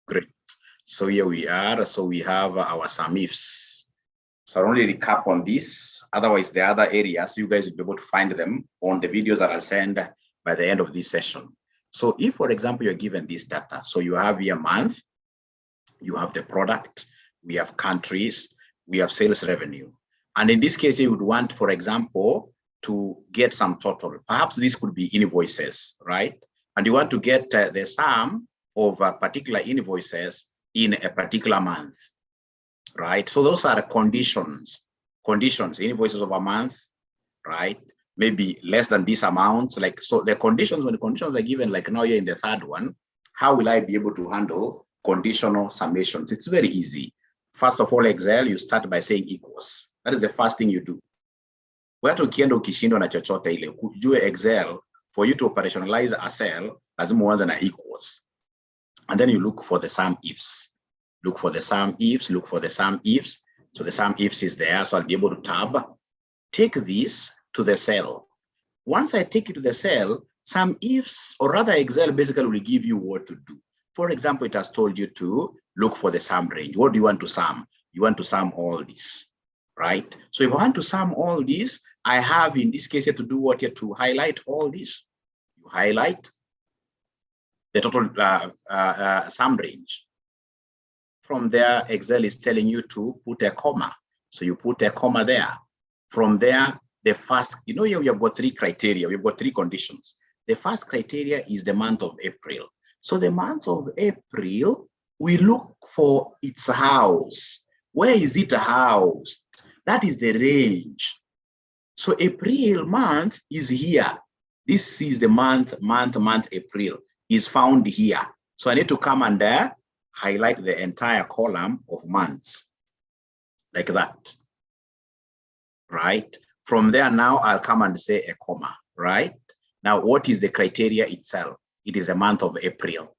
Great. So here we are. So we have our 𝗕𝗓𝗓s. So I'll only recap on this. Otherwise, the other areas, you guys will be able to find them on the videos that I'll send by the end of this session. So if, for example, you're given this data, so you have here month, you have the product, we have countries, we have sales revenue. And in this case, you would want, for example, to get some total. Perhaps this could be invoices, right? And you want to get the sum of particular invoices in a particular month, right? So those are the conditions, invoices of a month, right? Maybe less than this amount. Like, so the conditions, when the conditions are given, like now you're in the third one, how will I be able to handle conditional summations? It's very easy. First of all, Excel, you start by saying equals. That is the first thing you do. Watu ukienda ukishindwa na chochote ile, ujue Excel, for you to operationalize a cell, lazima uanze na equals. And then you look for the 𝗕𝗓𝗢𝗓s. Look for the 𝗕𝗓𝗓s, look for the 𝗕𝗓𝗓s. So the 𝗕𝗓𝗓s is there, so I'll be able to tab. Take this to the cell. Once I take it to the cell, 𝗕𝗓𝗓s, or rather Excel basically will give you what to do. For example, it has told you to look for the sum range. What do you want to sum? You want to sum all this, right? So if I want to sum all this, I have in this case here to do what here to highlight all this. You highlight the total sum range. From there, Excel is telling you to put a comma. So you put a comma there. From there, the first, you know, here we have got three criteria. We've got three conditions. The first criteria is the month of April. So the month of April, we look for its house. Where is it housed? That is the range. So April month is here. This is the month April is found here. So I need to come and highlight the entire column of months like that, right? From there now I'll come and say a comma, right? Now what is the criteria itself? It is a month of April.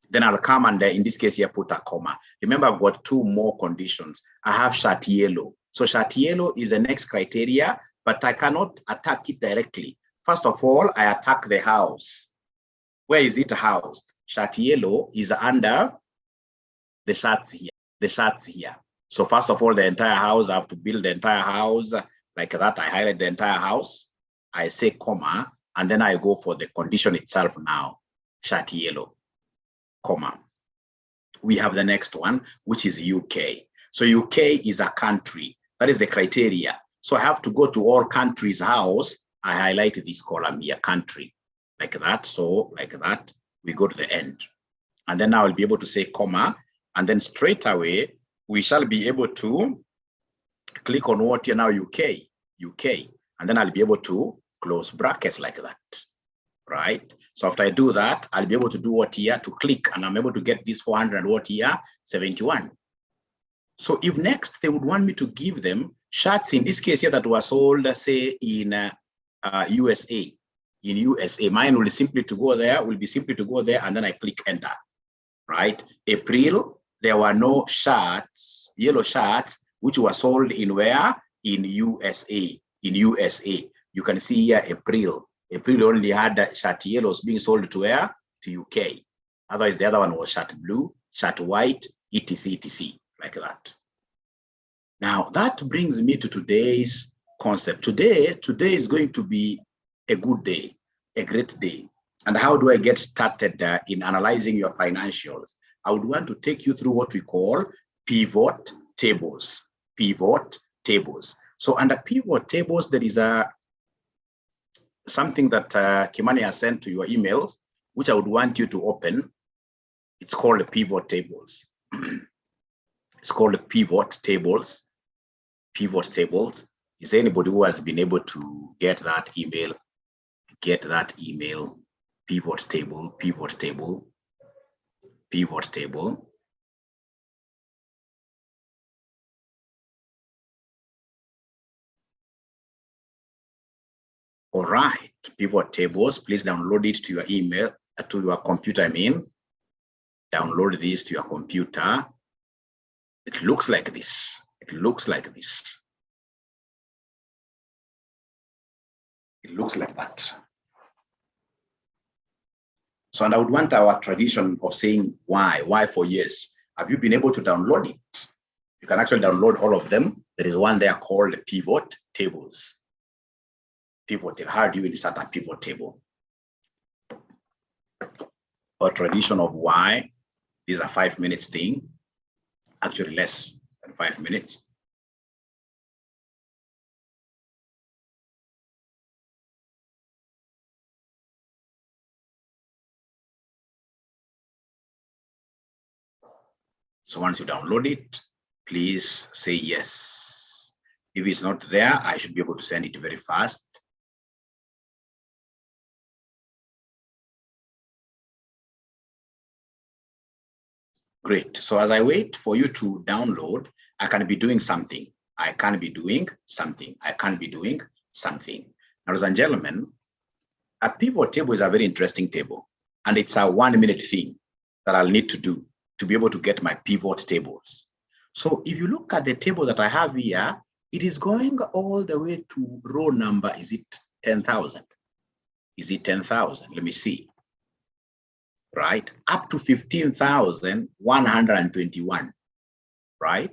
Then I'll come and in this case here put a comma. Remember, I've got two more conditions. I have 𝗕𝗓𝗓𝗓. So 𝗕𝗓𝗓𝗓 is the next criteria, but I cannot attack it directly. First of all, I attack the house. Where is it housed? 𝗕𝗓𝗓𝗓𝗓 is under the charts here. The charts here. So first of all, the entire house, I have to build the entire house like that. I highlight the entire house. I say comma, and then I go for the condition itself now. 𝗕𝗓𝗓𝗓𝗓, comma. We have the next one, which is UK. So UK is a country. That is the criteria. So I have to go to all countries' house. I highlight this column here, country, like that. So like that, we go to the end. And then I will be able to say comma, and then straight away, we shall be able to click on what here now, UK. And then I'll be able to close brackets like that, right? So after I do that, I'll be able to do what here, to click, and I'm able to get this 400 and what here, 71. So if next they would want me to give them shirts, in this case here that was sold, say in USA, mine will be simply to go there, and then I click enter, right? April, there were no shirts, yellow shirts, which were sold in where? In USA, You can see here April only had shirt yellows being sold to where? To UK. Otherwise, the other one was shirt blue, shirt white, etc., like that. Now, that brings me to today's concept. Today is going to be a good day, a great day. And how do I get started in analyzing your financials? I would want to take you through what we call pivot tables. Pivot tables. So under pivot tables, there is something that Kimani has sent to your emails, which I would want you to open. It's called pivot tables. It's called pivot tables. Pivot tables. Is anybody who has been able to get that email? Get that email. Pivot table, pivot table, pivot table. All right, pivot tables, please download it to your email, to your computer, Download this to your computer. It looks like this. It looks like this. It looks like that. So, and I would want our tradition of saying why for yes. Have you been able to download it? You can actually download all of them. There is one there called pivot tables. Pivot table. How do you insert a pivot table? Or tradition of why. These are 5 minutes thing. Actually less than 5 minutes. So once you download it, please say yes. If it's not there, I should be able to send it very fast. Great. So as I wait for you to download, I can be doing something. I can be doing something. I can be doing something. Now, ladies and gentlemen, a pivot table is a very interesting table, and it's a 1 minute thing that I'll need to do to be able to get my pivot tables. So if you look at the table that I have here, it is going all the way to row number. Is it 10,000? Is it 10,000? Let me see. Right? Up to 15,121. Right?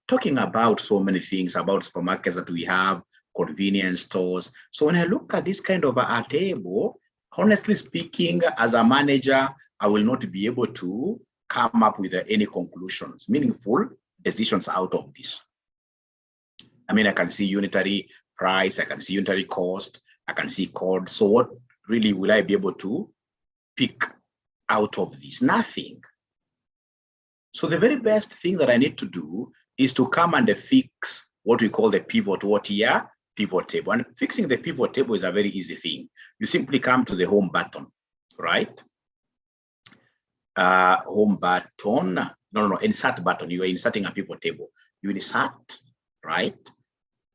Talking about so many things about supermarkets that we have, convenience stores. So when I look at this kind of a table, honestly speaking, as a manager, I will not be able to come up with any conclusions, meaningful decisions out of this. I mean, I can see unitary price, I can see unitary cost, I can see code. So what really will I be able to pick out of this? Nothing. So the very best thing that I need to do is to come and fix what we call the pivot table. And fixing the pivot table is a very easy thing. You simply come to the home button, right? Home button, insert button. You are inserting a pivot table. You insert, right?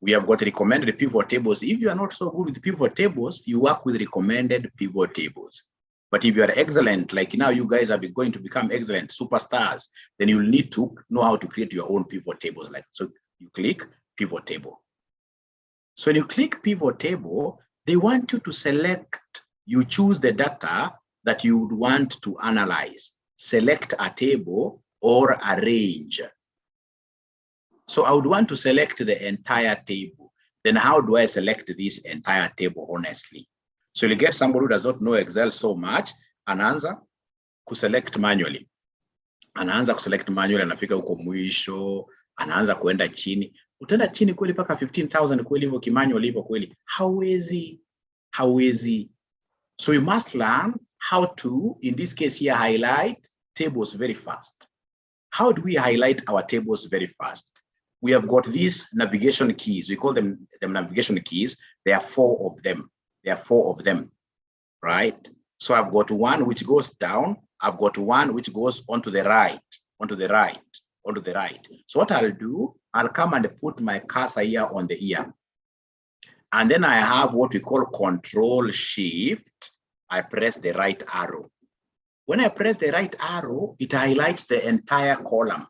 We have got recommended pivot tables. If you are not so good with pivot tables, you work with recommended pivot tables. But if you are excellent, like now you guys are going to become excellent superstars, then you'll need to know how to create your own pivot tables. Like, so you click pivot table. So when you click pivot table, they want you to select, you choose the data that you would want to analyze. Select a table or a range. So I would want to select the entire table. Then how do I select this entire table honestly? So you get somebody who does not know Excel so much, anaanza kuselect manually. Anaanza kuselect manually, anafika huko mwisho, anaanza kuenda chini. Utaenda chini kweli paka 15,000 kweli hivyo kimanually hivyo kweli? Hawezi. So you must learn how to, in this case here, highlight tables very fast. How do we highlight our tables very fast? We have got these navigation keys. We call them navigation keys. There are 4 of them. Right? So I've got one which goes down. I've got one which goes onto the right. So what I'll do, I'll come and put my cursor here on the ear. And then I have what we call Control Shift. I press the right arrow. When I press the right arrow, it highlights the entire column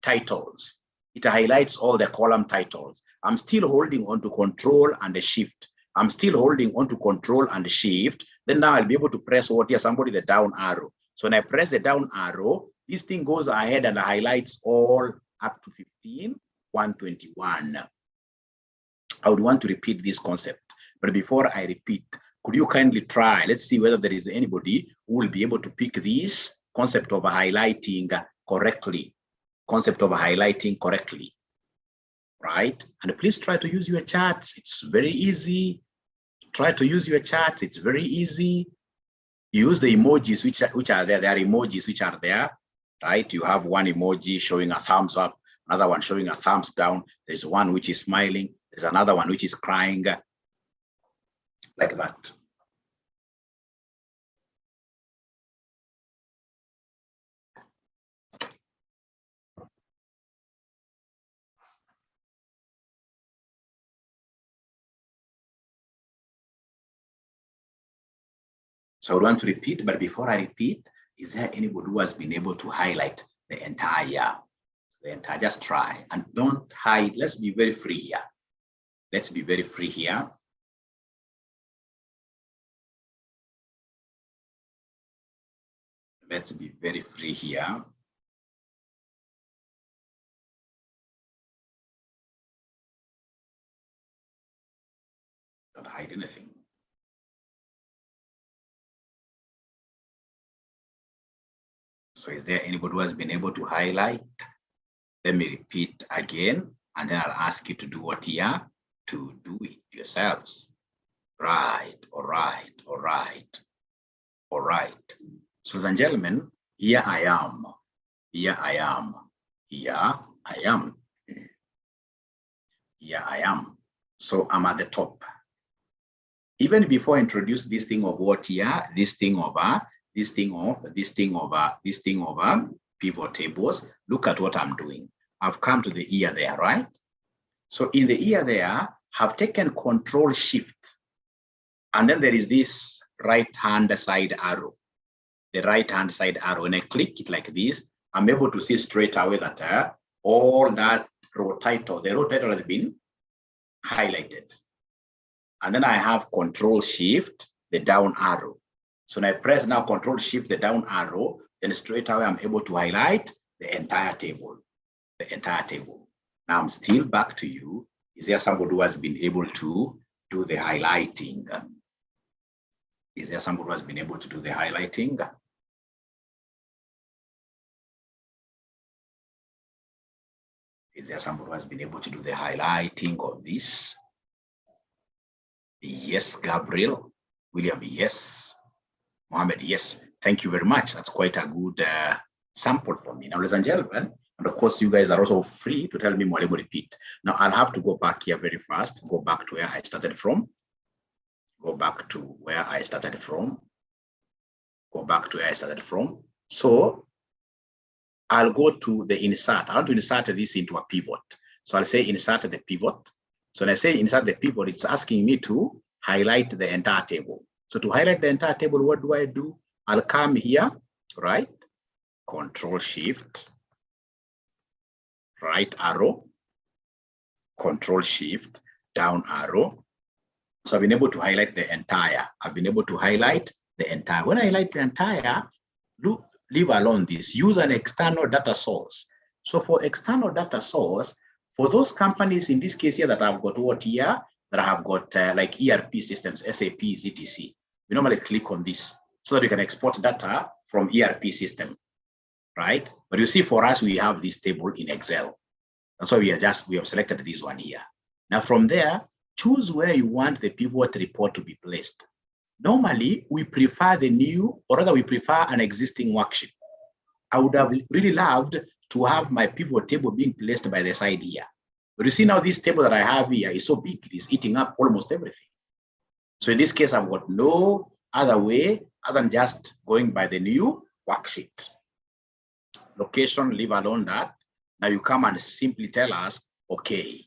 titles. It highlights all the column titles. I'm still holding on to Control and the Shift. I'm still holding on to Control and Shift. Then now I'll be able to press what here, somebody the down arrow. So when I press the down arrow, this thing goes ahead and highlights all up to 15,121. I would want to repeat this concept. But before I repeat, could you kindly try? Let's see whether there is anybody who will be able to pick this concept of highlighting correctly. Right? And please try to use your charts. It's very easy. Try to use your charts. It's very easy. Use the emojis which are there. There are emojis which are there, right? You have one emoji showing a thumbs up, another one showing a thumbs down. There's one which is smiling. There's another one which is crying, like that. So I want to repeat, but before I repeat, is there anybody who has been able to highlight the entire? Just try and don't hide. Let's be very free here. Let's be very free here. Don't hide anything. So is there anybody who has been able to highlight? Let me repeat again, and then I'll ask you to do what here? To do it yourselves. Right, all right, all right, all right. So, ladies and gentlemen, here I am. Here I am. Here I am. Here I am. So I'm at the top. Even before I introduce this thing of what here, this thing over, this thing over, this thing over, this thing over, pivot tables, look at what I'm doing. I've come to the ear there, right? So in the ear there, I've taken Control Shift. And then there is this right-hand side arrow. The right-hand side arrow. When I click it like this, I'm able to see straight away that all that row title, the row title has been highlighted. And then I have Control Shift, the down arrow. So when I press now Control Shift, the down arrow, then straight away I'm able to highlight the entire table. The entire table. Now I'm still back to you. Is there somebody who has been able to do the highlighting? Is there somebody who has been able to do the highlighting? Is there somebody who has been able to do the highlighting of this? Yes, Gabriel. William, yes. Mohammed, yes. Thank you very much. That's quite a good sample for me. Now, ladies and gentlemen, and of course, you guys are also free to tell me Mwalimu repeat. Now, I'll have to go back here very fast, go back to where I started from. Go back to where I started from. Go back to where I started from. So I'll go to the insert. I want to insert this into a pivot. So I'll say insert the pivot. So when I say insert the pivot, it's asking me to highlight the entire table. So to highlight the entire table, what do? I'll come here, right? Control Shift, right arrow, Control Shift, down arrow. So I've been able to highlight the entire. I've been able to highlight the entire. When I highlight the entire, leave alone this. Use an external data source. So for external data source, for those companies in this case here that I've got what here, that I have got like ERP systems, SAP, ZTC, we normally click on this so that we can export data from ERP system, right? But you see, for us, we have this table in Excel. That's why we have selected this one here. Now from there, choose where you want the pivot report to be placed. Normally, we prefer the new, or rather we prefer an existing worksheet. I would have really loved to have my pivot table being placed by the side here. But you see now this table that I have here is so big, it is eating up almost everything. So in this case, I've got no other way other than just going by the new worksheet. Location, leave alone that. Now you come and simply tell us, okay.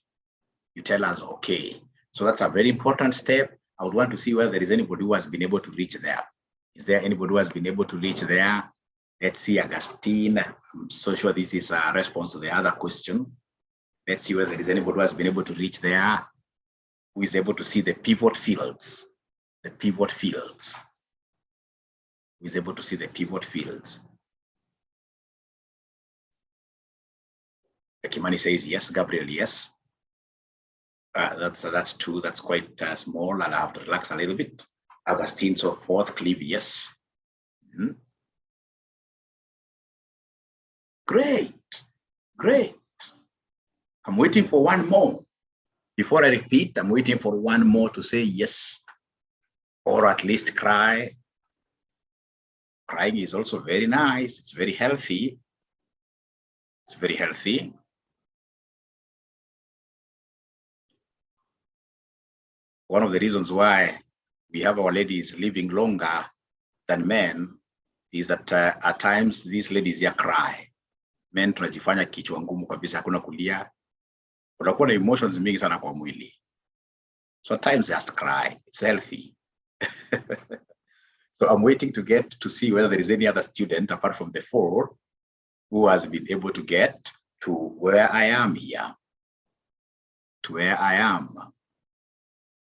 You tell us, okay. So that's a very important step. I would want to see whether there is anybody who has been able to reach there. Is there anybody who has been able to reach there? Let's see, Augustine. I'm so sure this is a response to the other question. Let's see whether there is anybody who has been able to reach there, who is able to see the pivot fields. The pivot fields. Who is able to see the pivot fields? Kimani says yes. Gabriel, yes. That's two. That's quite small. I'll have to relax a little bit. Augustine, so forth. Clive, yes. Great, great. I'm waiting for one more. Before I repeat, I'm waiting for one more to say yes, or at least cry. Crying is also very nice. It's very healthy. It's very healthy. One of the reasons why we have our ladies living longer than men is that at times these ladies here cry. Men tunajifanya kichwa ngumu kabisa, hakuna kulia. Unakuwa na emotions mingi sana kwa mwili. So at times just cry. It's healthy. So I'm waiting to get to see whether there is any other student apart from the 4 who has been able to get to where I am here. To where I am.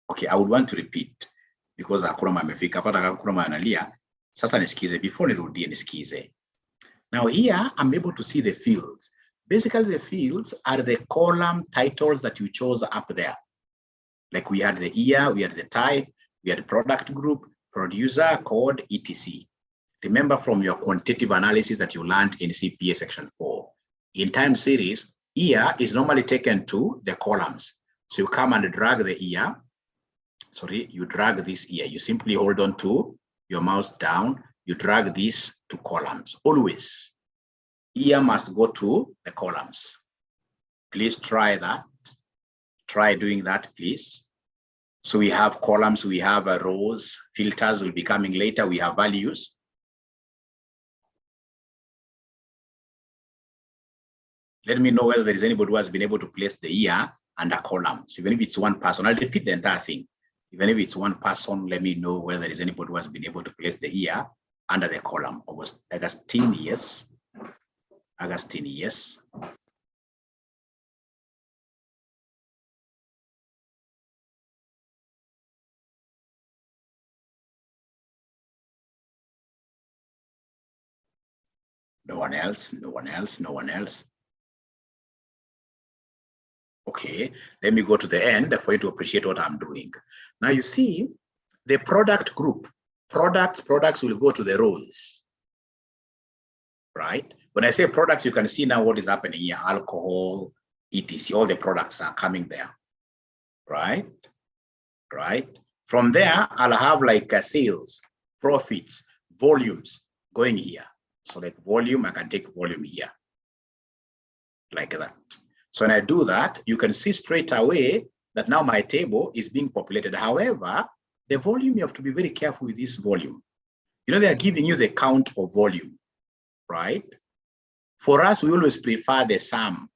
Okay, I would want to repeat because hakuna amefika. Hapa hakuna analia. Sasa nisikize, before nirudie nisikize. Now here, I'm able to see the fields. Basically, the fields are the column titles that you chose up there. Like we had the year, we had the type, we had product group, producer, code, etc. Remember from your quantitative analysis that you learned in CPA section 4. In time series, year is normally taken to the columns. So you come and drag the year. Sorry, you drag this year. You simply hold on to your mouse down. You drag this to columns. Always, year must go to the columns. Please try that. Try doing that, please. So we have columns, we have rows, filters will be coming later. We have values. Let me know whether there is anybody who has been able to place the year under columns. Even if it's one person, I'll repeat the entire thing. Even if it's one person, let me know whether there is anybody who has been able to place the year under the column. Augustine, yes. Augustine, yes. No one else, no one else, no one else. Okay, let me go to the end for you to appreciate what I'm doing. Now you see the product group. Products will go to the rows, right? When I say products, you can see now what is happening here. Alcohol, etc. All the products are coming there, right? Right. From there, I'll have like sales, profits, volumes going here. So like volume, I can take volume here, like that. So when I do that, you can see straight away that now my table is being populated. However, the volume, you have to be very careful with this volume. You know, they are giving you the count of volume, right? For us, we always prefer the sum,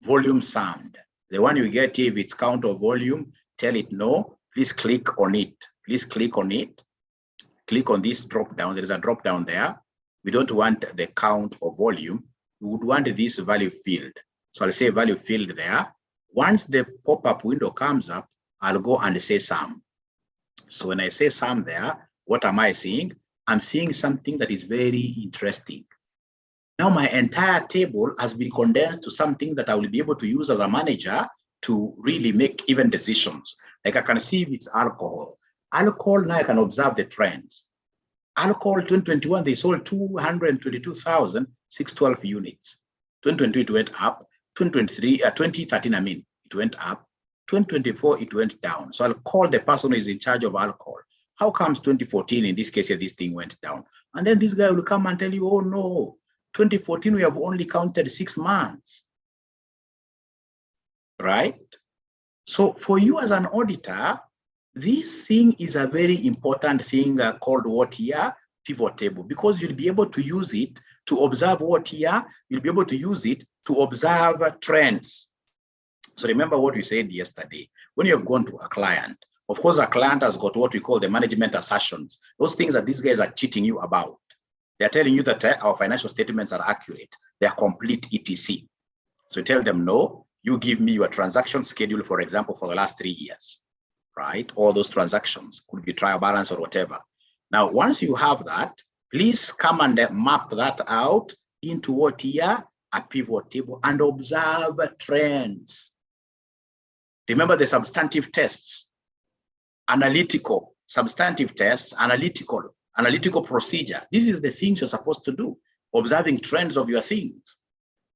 volume summed. The one you get here, if it's count of volume, tell it no, please click on it. Please click on it. Click on this drop down. There is a drop down there. We don't want the count of volume. We would want this value field. So I'll say value field there. Once the pop-up window comes up, I'll go and say sum. So when I say sum there, what am I seeing? I'm seeing something that is very interesting. Now my entire table has been condensed to something that I will be able to use as a manager to really make even decisions. Like I can see if it's alcohol. Alcohol, now I can observe the trends. Alcohol 2021, they sold 222,612 units. 2022, it went up. 2013, I mean, it went up. 2024, it went down. So I'll call the person who is in charge of alcohol. How comes 2014, in this case, this thing went down? And then this guy will come and tell you, oh no, 2014, we have only counted 6 months, right? So for you as an auditor, this thing is a very important thing called what here? Pivot table, because you'll be able to use it to observe what here? You'll be able to use it to observe trends. So remember what we said yesterday. When you have gone to a client, of course, a client has got what we call the management assertions. Those things that these guys are cheating you about. They're telling you that our financial statements are accurate. They're complete, etc. So you tell them, no, you give me your transaction schedule, for example, for the last 3 years, right? All those transactions could be trial balance or whatever. Now, once you have that, please come and map that out into what here? A pivot table, and observe trends. Remember the substantive tests, analytical, substantive tests, analytical procedure. This is the things you're supposed to do, observing trends of your things.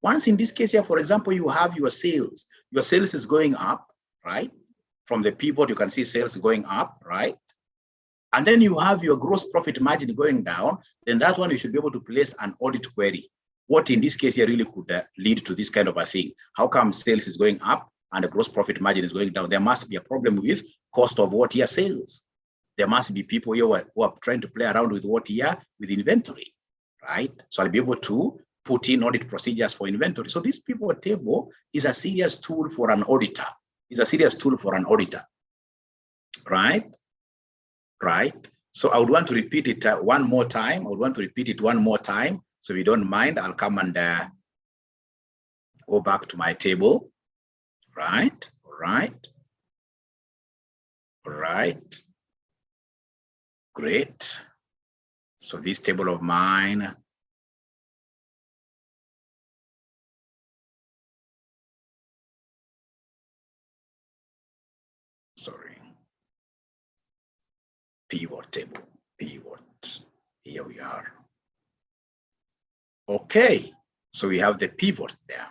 Once in this case here, for example, you have your sales is going up, right? From the pivot, you can see sales going up, right? And then you have your gross profit margin going down, then that one you should be able to place an audit query. What in this case here really could lead to this kind of a thing? How come sales is going up and the gross profit margin is going down? There must be a problem with cost of what here sales. There must be people here who are trying to play around with what here? With inventory, right? So I'll be able to put in audit procedures for inventory. So this pivot table is a serious tool for an auditor. It's a serious tool for an auditor, right? Right. So I would want to repeat it one more time. So if you don't mind, I'll come and go back to my table. Right. All right. All right. Great. So this table of mine, sorry, pivot table, pivot, here we are. Okay, so we have the pivot there.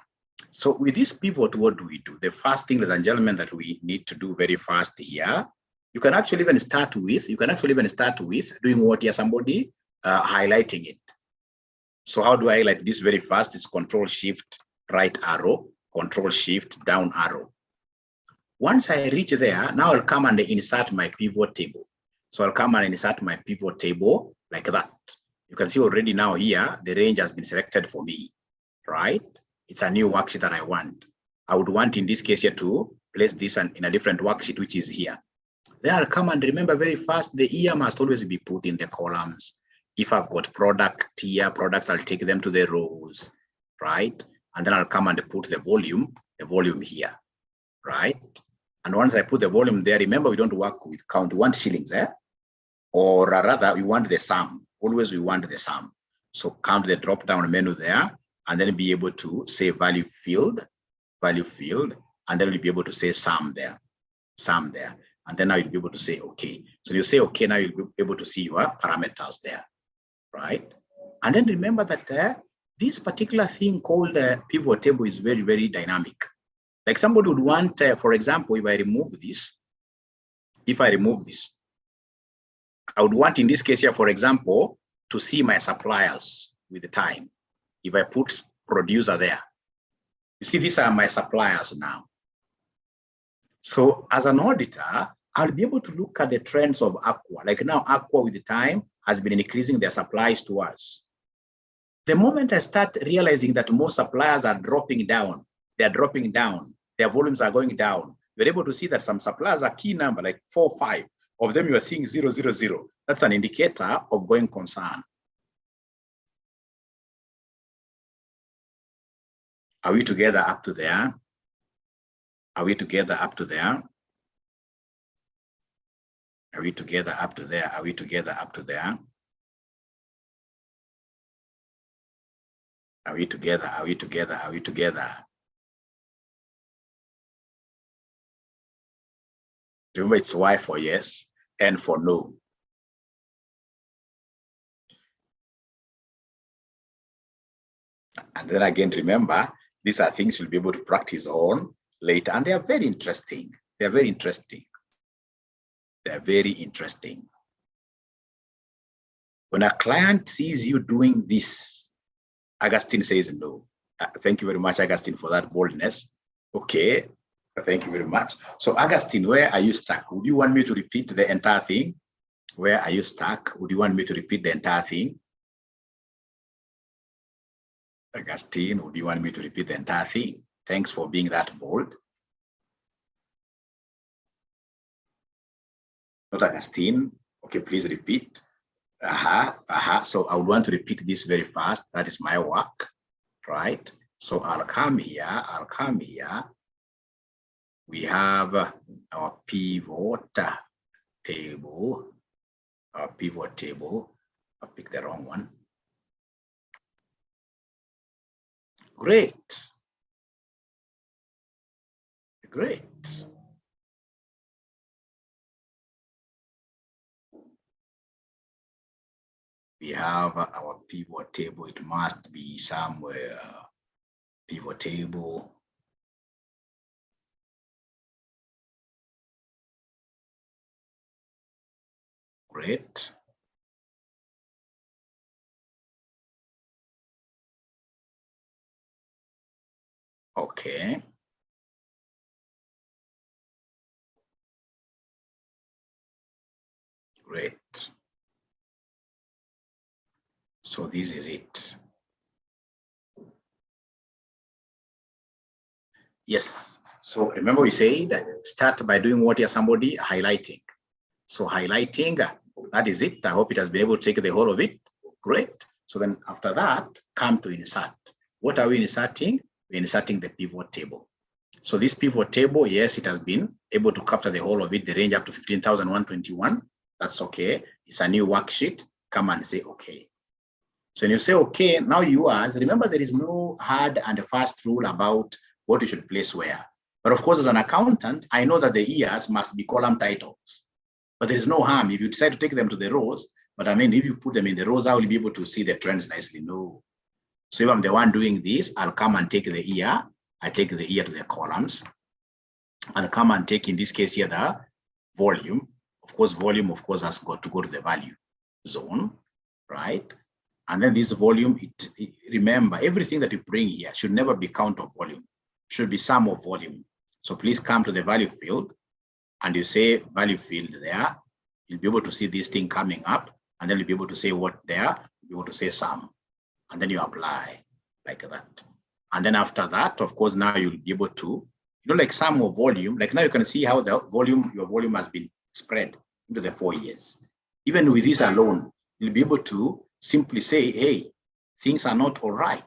So with this pivot, what do we do? The first thing, ladies and gentlemen, that we need to do very fast here, you can actually even start with doing what here, somebody highlighting it. So how do I highlight this very fast? It's Control Shift right arrow, Control Shift down arrow. Once I reach there, now I'll come and insert my pivot table. So I'll come and insert my pivot table like that. You can see already now here, the range has been selected for me, right? It's a new worksheet that I want. I would want in this case here to place this in a different worksheet, which is here. Then I'll come and remember very fast, the year must always be put in the columns. If I've got product here, products, I'll take them to the rows, right? And then I'll come and put the volume here, right? And once I put the volume there, remember we don't work with count, we want shillings, or rather we want the sum. Always we want the sum. So count the drop down menu there, and then be able to say value field, and then we'll be able to say sum there. And then now you'll be able to say okay. So you say okay, now you'll be able to see your parameters there, right? And then remember that this particular thing called pivot table is very, very dynamic. Like somebody would want, for example, if I remove this, I would want in this case here, for example, to see my suppliers with the time. If I put producer there, you see, these are my suppliers now. So as an auditor, I'll be able to look at the trends of Aqua. Like now, Aqua with the time has been increasing their supplies to us. The moment I start realizing that most suppliers are dropping down, their volumes are going down, you're able to see that some suppliers are key number, like 4, 5 of them, you are seeing 0, 0, 0. That's an indicator of going concern. Are we together up to there? Are we together up to there? Are we together up to there? Are we together up to there? Are we together? Are we together? Are we together? Remember, it's Y for yes, N for no. And then again, remember, these are things you'll be able to practice on later, and they are very interesting. They are very interesting. They are very interesting. When a client sees you doing this, Augustine says no. Thank you very much, Augustine, for that boldness. Okay, thank you very much. So Augustine, where are you stuck? Would you want me to repeat the entire thing? Where are you stuck? Would you want me to repeat the entire thing? Augustine, would you want me to repeat the entire thing? Thanks for being that bold. Not Augustine. Okay, please repeat. So I would want to repeat this very fast. That is my work, right? So I'll come here. We have our pivot table. I'll pick the wrong one. Great. We have our pivot table. It must be somewhere. Pivot table. Great. Okay. Great. So this is it. Yes. So remember we said start by doing what you're somebody highlighting. So highlighting, that is it. I hope it has been able to take the whole of it. Great. So then after that, come to insert. What are we inserting? We're inserting the pivot table. So this pivot table, yes, it has been able to capture the whole of it, the range up to 15,121. That's okay. It's a new worksheet. come and say, okay. So when you say, okay, now yours, remember there is no hard and fast rule about what you should place where. But of course, as an accountant, I know that the years must be column titles. But there is no harm if you decide to take them to the rows. But I mean, if you put them in the rows, I will be able to see the trends nicely. No. So if I'm the one doing this, I'll come and take the year. I take the year to the columns. I'll come and take, in this case here, the volume. Of course, volume, of course, has got to go to the value zone, right? And then this volume, remember, everything that you bring here should never be count of volume, should be sum of volume. So please come to the value field and you say value field there. You'll be able to see this thing coming up, and then you'll be able to say what there, you'll be able to say sum, and then you apply like that. And then after that, of course, now you'll be able to, like sum of volume, like now you can see how the volume, your volume has been spread into the 4 years. Even with this alone, you'll be able to simply say, hey, things are not all right.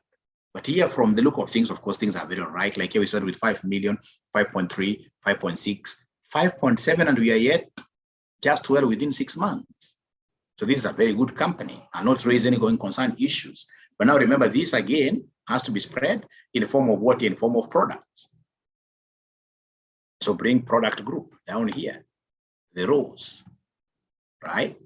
But here, from the look of things, of course, things are very all right. Like here we started with 5 million, 5.3, 5.6, 5.7, and we are yet just well within 6 months. So this is a very good company and not raise any going concern issues. But now remember, this again has to be spread in the form of what? In the form of products. So bring product group down here, the rows, right?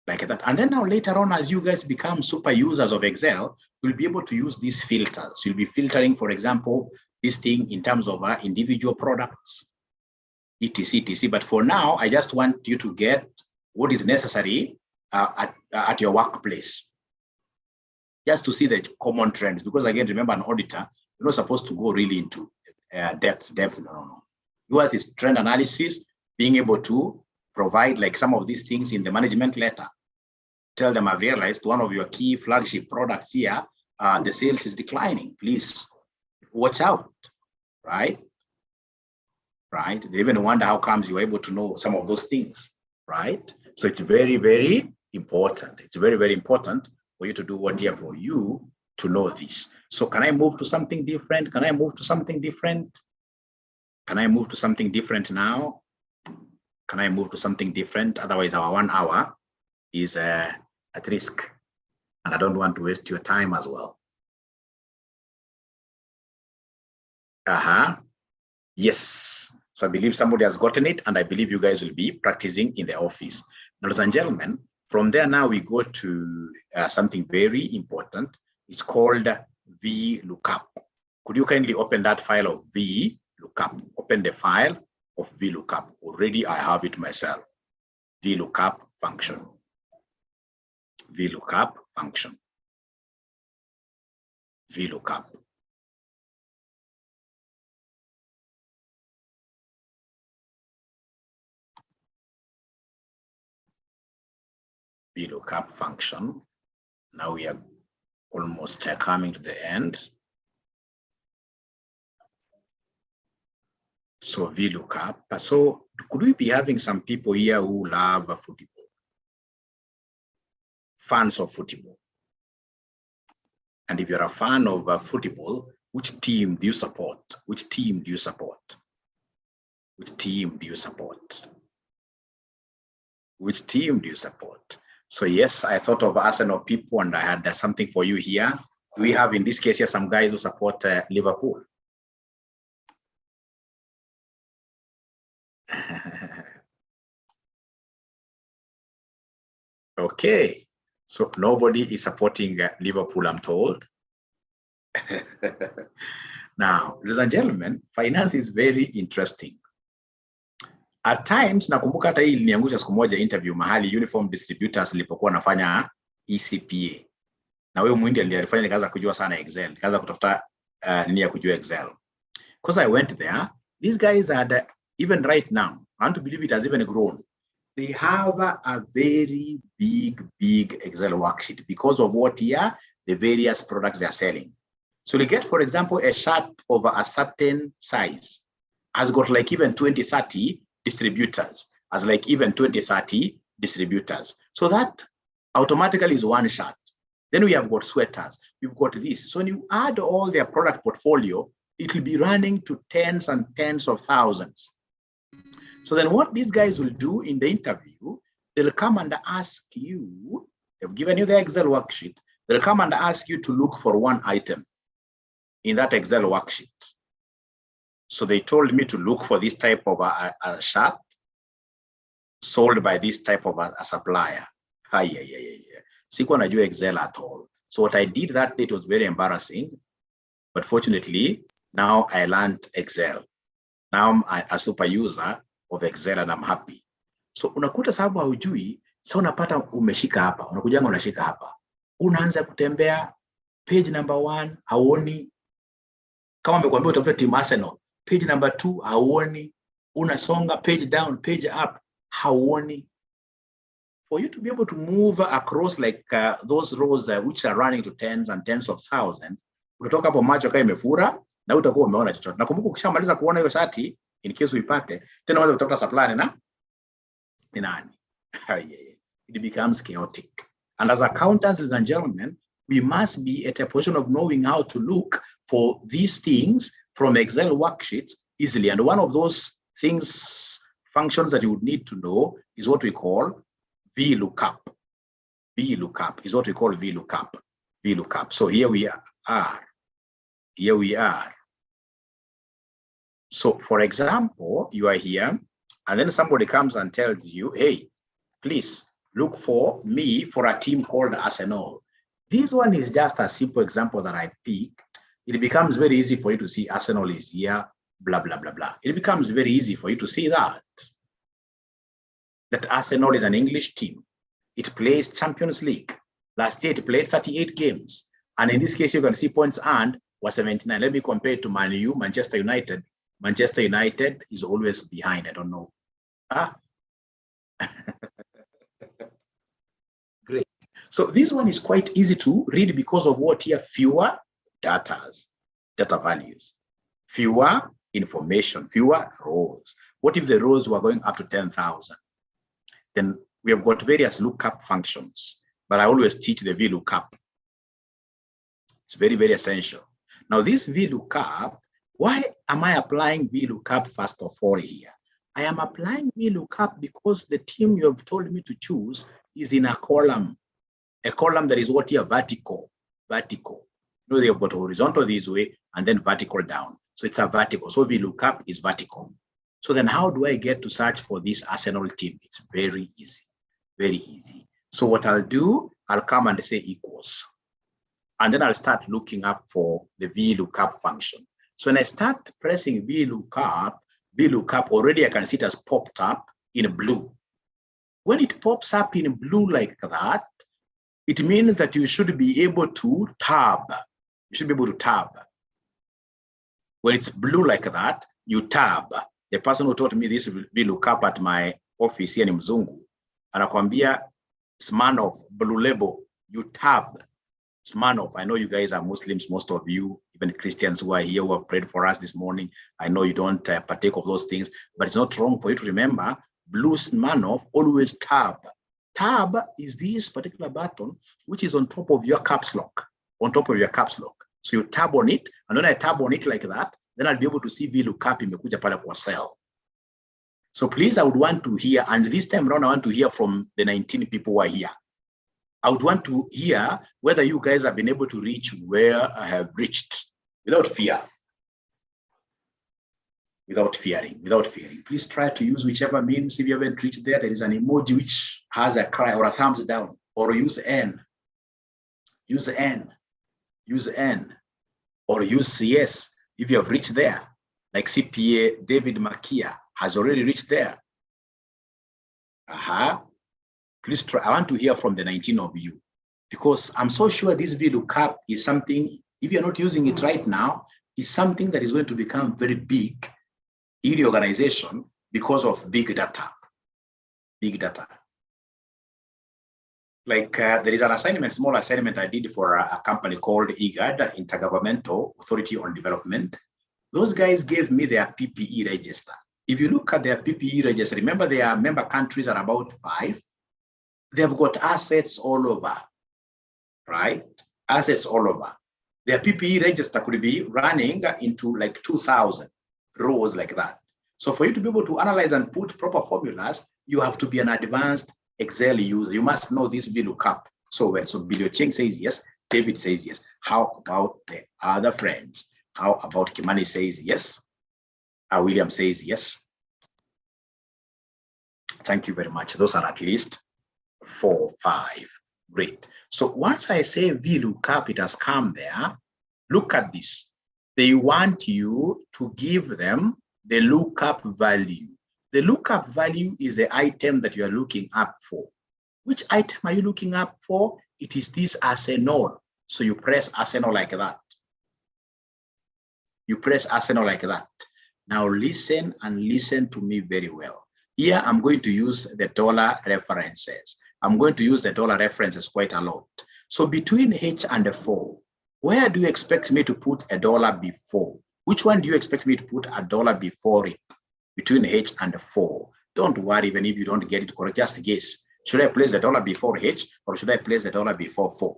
Like that. And then now later on, as you guys become super users of Excel, you'll be able to use these filters. You'll be filtering, for example, this thing in terms of individual products, etc. But for now, I just want you to get what is necessary at your workplace, just to see the common trends. Because again, remember, an auditor, you're not supposed to go really into depth. No. Yours is trend analysis, being able to provide like some of these things in the management letter. Tell them, I've realized one of your key flagship products here, the sales is declining. Please watch out, right? They even wonder how comes you're able to know some of those things, right? So it's very, very important. It's very, very important for you to do what here for you to know this. So can I move to something different? Can I move to something different? Can I move to something different now? Can I move to something different? Otherwise, our 1 hour is at risk. And I don't want to waste your time as well. Yes. So I believe somebody has gotten it, and I believe you guys will be practicing in the office. Ladies and gentlemen, from there now we go to something very important. It's called VLOOKUP. Could you kindly open that file of VLOOKUP? Open the file of VLOOKUP. Already I have it myself. VLOOKUP function. VLOOKUP function. VLOOKUP. VLOOKUP function. Now we are almost coming to the end. So VLOOKUP. So could we be having some people here who love football? Fans of football. And if you're a fan of football, which team do you support? Which team do you support? Which team do you support? Which team do you support? So yes, I thought of Arsenal people, and I had something for you here. We have, in this case here, some guys who support Liverpool. Okay, so nobody is supporting Liverpool, I'm told. Now, ladies and gentlemen, finance is very interesting. At times, nakumbuka hata hii iliniangusha siku moja interview mahali Uniform Distributors ilipokuwa nafanya 𝗕𝗟𝗖𝗎. Na wewe mwindi alifanya nikaanza kujua sana Excel, nikaanza kutafuta nini ya kujua Excel. Because I went there, these guys had, even right now, I want to believe it has even grown. They have a very big Excel worksheet because of what here, the various products they are selling. So they get, for example, a shirt of a certain size has got like even 20-30 distributors, as like even 20-30 distributors. So that automatically is one shirt. Then we have got sweaters, we've got this. So when you add all their product portfolio, it will be running to tens and tens of thousands. So then what these guys will do in the interview, they'll come and ask you, they've given you the Excel worksheet, they'll come and ask you to look for one item in that Excel worksheet. So they told me to look for this type of a shirt sold by this type of a supplier. Sikuwa najua Excel at all. So what I did that day, it was very embarrassing, but fortunately, now I learned Excel. Now I'm a super user of Excel and I'm happy. So unakuta sababu haujui, sasa unapata umeshika hapa, unakujanga unashika hapa. Unaanza kutembea page number 1, hauoni. Kama umekuambia utafuta team Arsenal, page number 2, hauoni. Unasonga page down, page up, hauoni. For you to be able to move across like those rows which are running to tens and tens of thousands, utatoka hapo macho kama imefura na utakuwa umeona chochote. Nakumbuka ukishamaliza kuona hiyo shati, in case uipate, tena unaweza kutafuta supplier na ni nani. It becomes chaotic. And as accountants, ladies and gentlemen, we must be at a position of knowing how to look for these things from Excel worksheets easily. And one of those things, functions that you would need to know is what we call VLOOKUP. VLOOKUP is what we call VLOOKUP. VLOOKUP. So here we are. Here we are. So for example, you are here, and then somebody comes and tells you, hey, please look for me for a team called Arsenal. This one is just a simple example that I picked. It becomes very easy for you to see Arsenal is here, blah, blah, blah, blah. It becomes very easy for you to see that Arsenal is an English team. It plays Champions League. Last year, it played 38 games. And in this case, you can see points earned was 79. Let me compare it to Man U, Manchester United. Manchester United is always behind. I don't know. Great. So this one is quite easy to read because of what here? Fewer data values, fewer information, fewer rows. What if the rows were going up to 10,000? Then we have got various lookup functions, but I always teach the VLOOKUP. It's very, very essential. Now this VLOOKUP, why am I applying VLOOKUP first of all here? I am applying VLOOKUP because the team you have told me to choose is in a column that is what here? Vertical. You know, they have got horizontal this way and then vertical down. So it's a vertical. So VLOOKUP is vertical. So then how do I get to search for this Arsenal team? It's very easy, very easy. So what I'll do, I'll come and say equals. And then I'll start looking up for the VLOOKUP function. So when I start pressing VLOOKUP already I can see it has popped up in blue. When it pops up in blue like that, it means that you should be able to tab. You should be able to tab. When it's blue like that, you tab. The person who taught me this VLOOKUP at my office here in Mzungu, anakwambia Smirnoff, blue label, you tab. Smirnoff, I know you guys are Muslims, most of you, even Christians who are here who have prayed for us this morning. I know you don't partake of those things, but it's not wrong for you to remember, blue Smirnoff, always tab. Tab is this particular button, which is on top of your caps lock, So you tab on it, and when I tab on it like that, then I'll be able to see VLOOKUP imekuja pale kwa cell. So please, I would want to hear, and this time around, I want to hear from the 19 people who are here. I would want to hear whether you guys have been able to reach where I have reached without fear. Without fearing. Please try to use whichever means. If you haven't reached there, there is an emoji which has a cry or a thumbs down, or use N. Use N. Or use yes. If you have reached there, like CPA David Makia has already reached there. Please try. I want to hear from the 19 of you, because I'm so sure this VLOOKUP is something, if you're not using it right now, is something that is going to become very big in the organization because of big data. Like there is an assignment, small assignment I did for a company called IGAD, Intergovernmental Authority on Development. Those guys gave me their PPE register. If you look at their PPE register, remember their member countries are about 5. They've got assets all over, right? Assets all over. Their PPE register could be running into like 2,000 rows like that. So for you to be able to analyze and put proper formulas, you have to be an advanced Excel user. You must know this VLOOKUP so well. So Billy Cheng says yes. David says yes. How about the other friends? How about Kimani says yes? William says yes. Thank you very much. Those are at least 4, 5. Great. So once I say VLOOKUP, it has come there. Look at this. They want you to give them the lookup value. The lookup value is the item that you are looking up for. Which item are you looking up for? It is this arsenal. So you press arsenal like that. You press arsenal like that. Now listen and listen to me very well. Here I'm going to use the dollar references. I'm going to use the dollar references quite a lot. So between H and 4, where do you expect me to put a dollar before? Which one do you expect me to put a dollar before it? Between H and 4. Don't worry, even if you don't get it correct, just guess. Should I place the dollar before H or should I place the dollar before 4?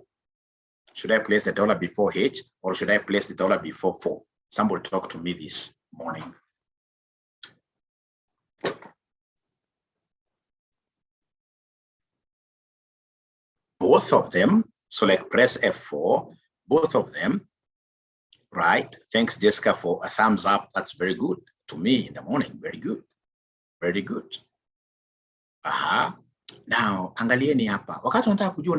Should I place the dollar before H or should I place the dollar before 4? Somebody talk to me this morning. Both of them, so like press F4, both of them, right? Thanks, Jessica, for a thumbs up. That's very good to me in the morning. Very good. Very good. Aha. Now, angalieni hapa. Wakati unataka kujua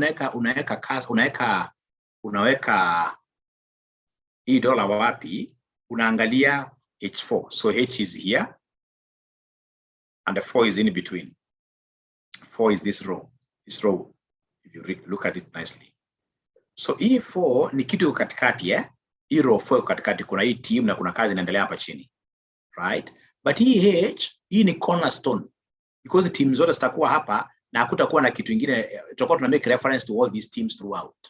unaweka hii dola wapi, unaangalia H4. So H is here and the 4 is in between. 4 is this row. This row. If you look at it nicely. So hii 4 ni kitu katikati, eh? Hii row 4 katikati, kuna hii team na kuna kazi inaendelea hapa chini. Right? But hii H, hii ni cornerstone. Because the teams zote zitakuwa hapa na hakutakuwa na kitu kingine, tutakuwa tuna make reference to all these teams throughout.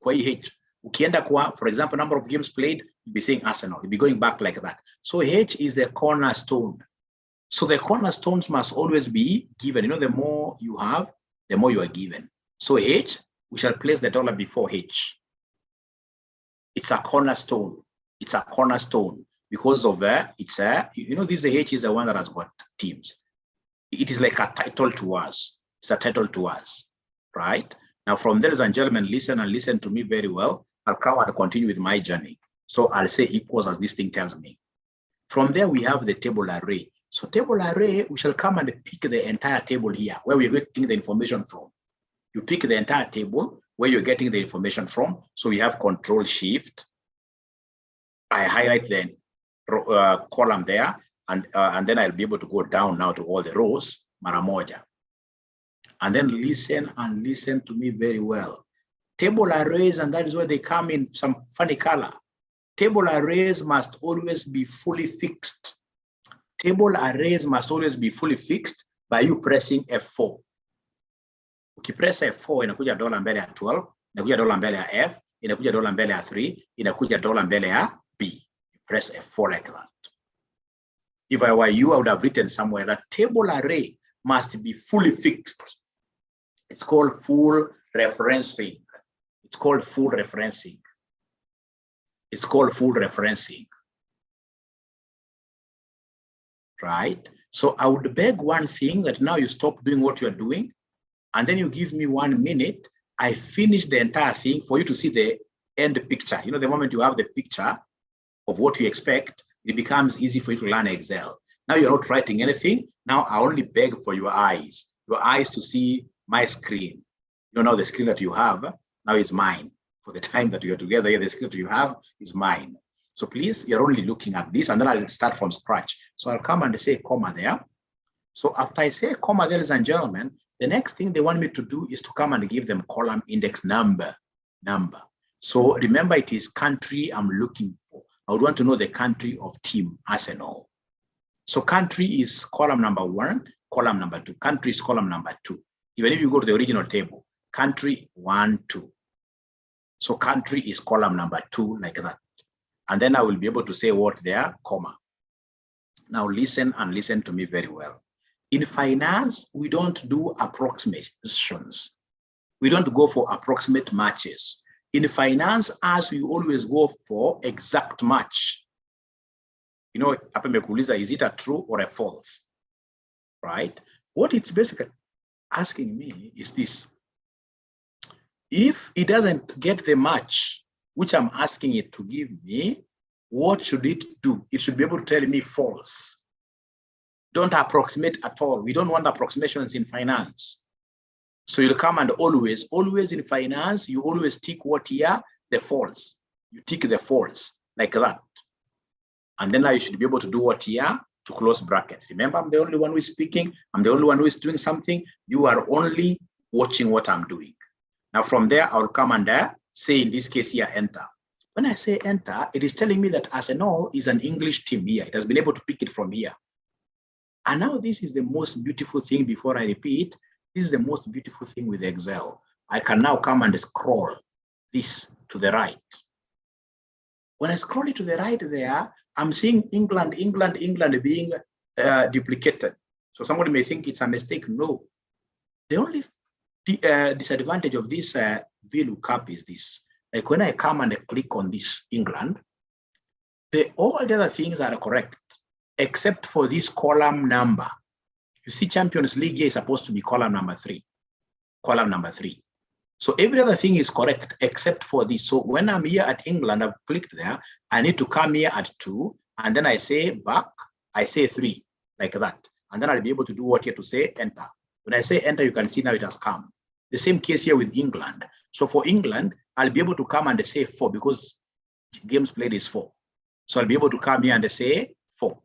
Kwa hii H, ukienda kwa, for example, number of games played, you'll be saying Arsenal. You'll be going back like that. So H is the cornerstone. So the cornerstones must always be given. You know, the more you have, the more you are given. So H, we shall place the dollar before H. It's a cornerstone. It's a cornerstone because of it's a, you know, this H is the one that has got teams. It is like a title to us. It's a title to us, right? Now, from there, ladies and gentlemen, listen and listen to me very well. I'll come and continue with my journey. So I'll say equals as this thing tells me. From there, we have the table array. So table array, we shall come and pick the entire table here, where we're getting the information from. You pick the entire table where you're getting the information from. So we have Control Shift. I highlight the column there, and then I'll be able to go down now to all the rows, mara moja. And then listen and listen to me very well. Table arrays, and that is where they come in some funny color. Table arrays must always be fully fixed. Table arrays must always be fully fixed by you pressing F4. Ukipress F4 inakuja dola mbele ya 12, inakuja dola mbele ya F, inakuja dola mbele ya 3, inakuja dola mbele ya B. You press F4 like that. If I were you, I would have written somewhere that table array must be fully fixed. It's called full referencing. It's called full referencing. It's called full referencing. Right? So I would beg one thing, that now you stop doing what you're doing, and then you give me 1 minute. I finish the entire thing for you to see the end picture. You know, the moment you have the picture of what you expect, it becomes easy for you to learn Excel. Now you're not writing anything. Now I only beg for your eyes to see my screen. You know, now the screen that you have now is mine. For the time that you're together here, the screen that you have is mine. So please, you're only looking at this, and then I'll start from scratch. So I'll come and say comma there. So after I say comma, ladies and gentlemen, the next thing they want me to do is to come and give them column index number. So remember, it is country I'm looking for. I would want to know the country of team Arsenal. So country is column number 1, column number 2. Country is column number 2. Even if you go to the original table, country 1, 2. So country is column number 2, like that. And then I will be able to say what there, comma. Now listen and listen to me very well. In finance, we don't do approximations. We don't go for approximate matches. In finance, as we always go for exact match. You know, hapa imekuuliza, is it a true or a false? Right? What it's basically asking me is this. If it doesn't get the match, which I'm asking it to give me, what should it do? It should be able to tell me false. Don't approximate at all. We don't want approximations in finance. So you'll come and always in finance, you always tick what here? The false. You tick the false, like that. And then now you should be able to do what here? To close brackets. Remember, I'm the only one who is speaking. I'm the only one who is doing something. You are only watching what I'm doing. Now from there, I'll come and say, in this case here, enter. When I say enter, it is telling me that Arsenal is an English team here. It has been able to pick it from here. And now this is the most beautiful thing, before I repeat, this is the most beautiful thing with Excel. I can now come and scroll this to the right. When I scroll it to the right there, I'm seeing England being duplicated. So somebody may think it's a mistake. No. The only disadvantage of this VLOOKUP is this. Like when I come and I click on this England, all the other things are correct, except for this column number. You see, Champions League is supposed to be column number 3. Column number 3. So every other thing is correct except for this. So when I'm here at England, I've clicked there. I need to come here at 2, and then I say back, I say 3, like that. And then I'll be able to do what here to say enter. When I say enter, you can see now it has come. The same case here with England. So for England, I'll be able to come and say 4 because games played is 4. So I'll be able to come here and say 4.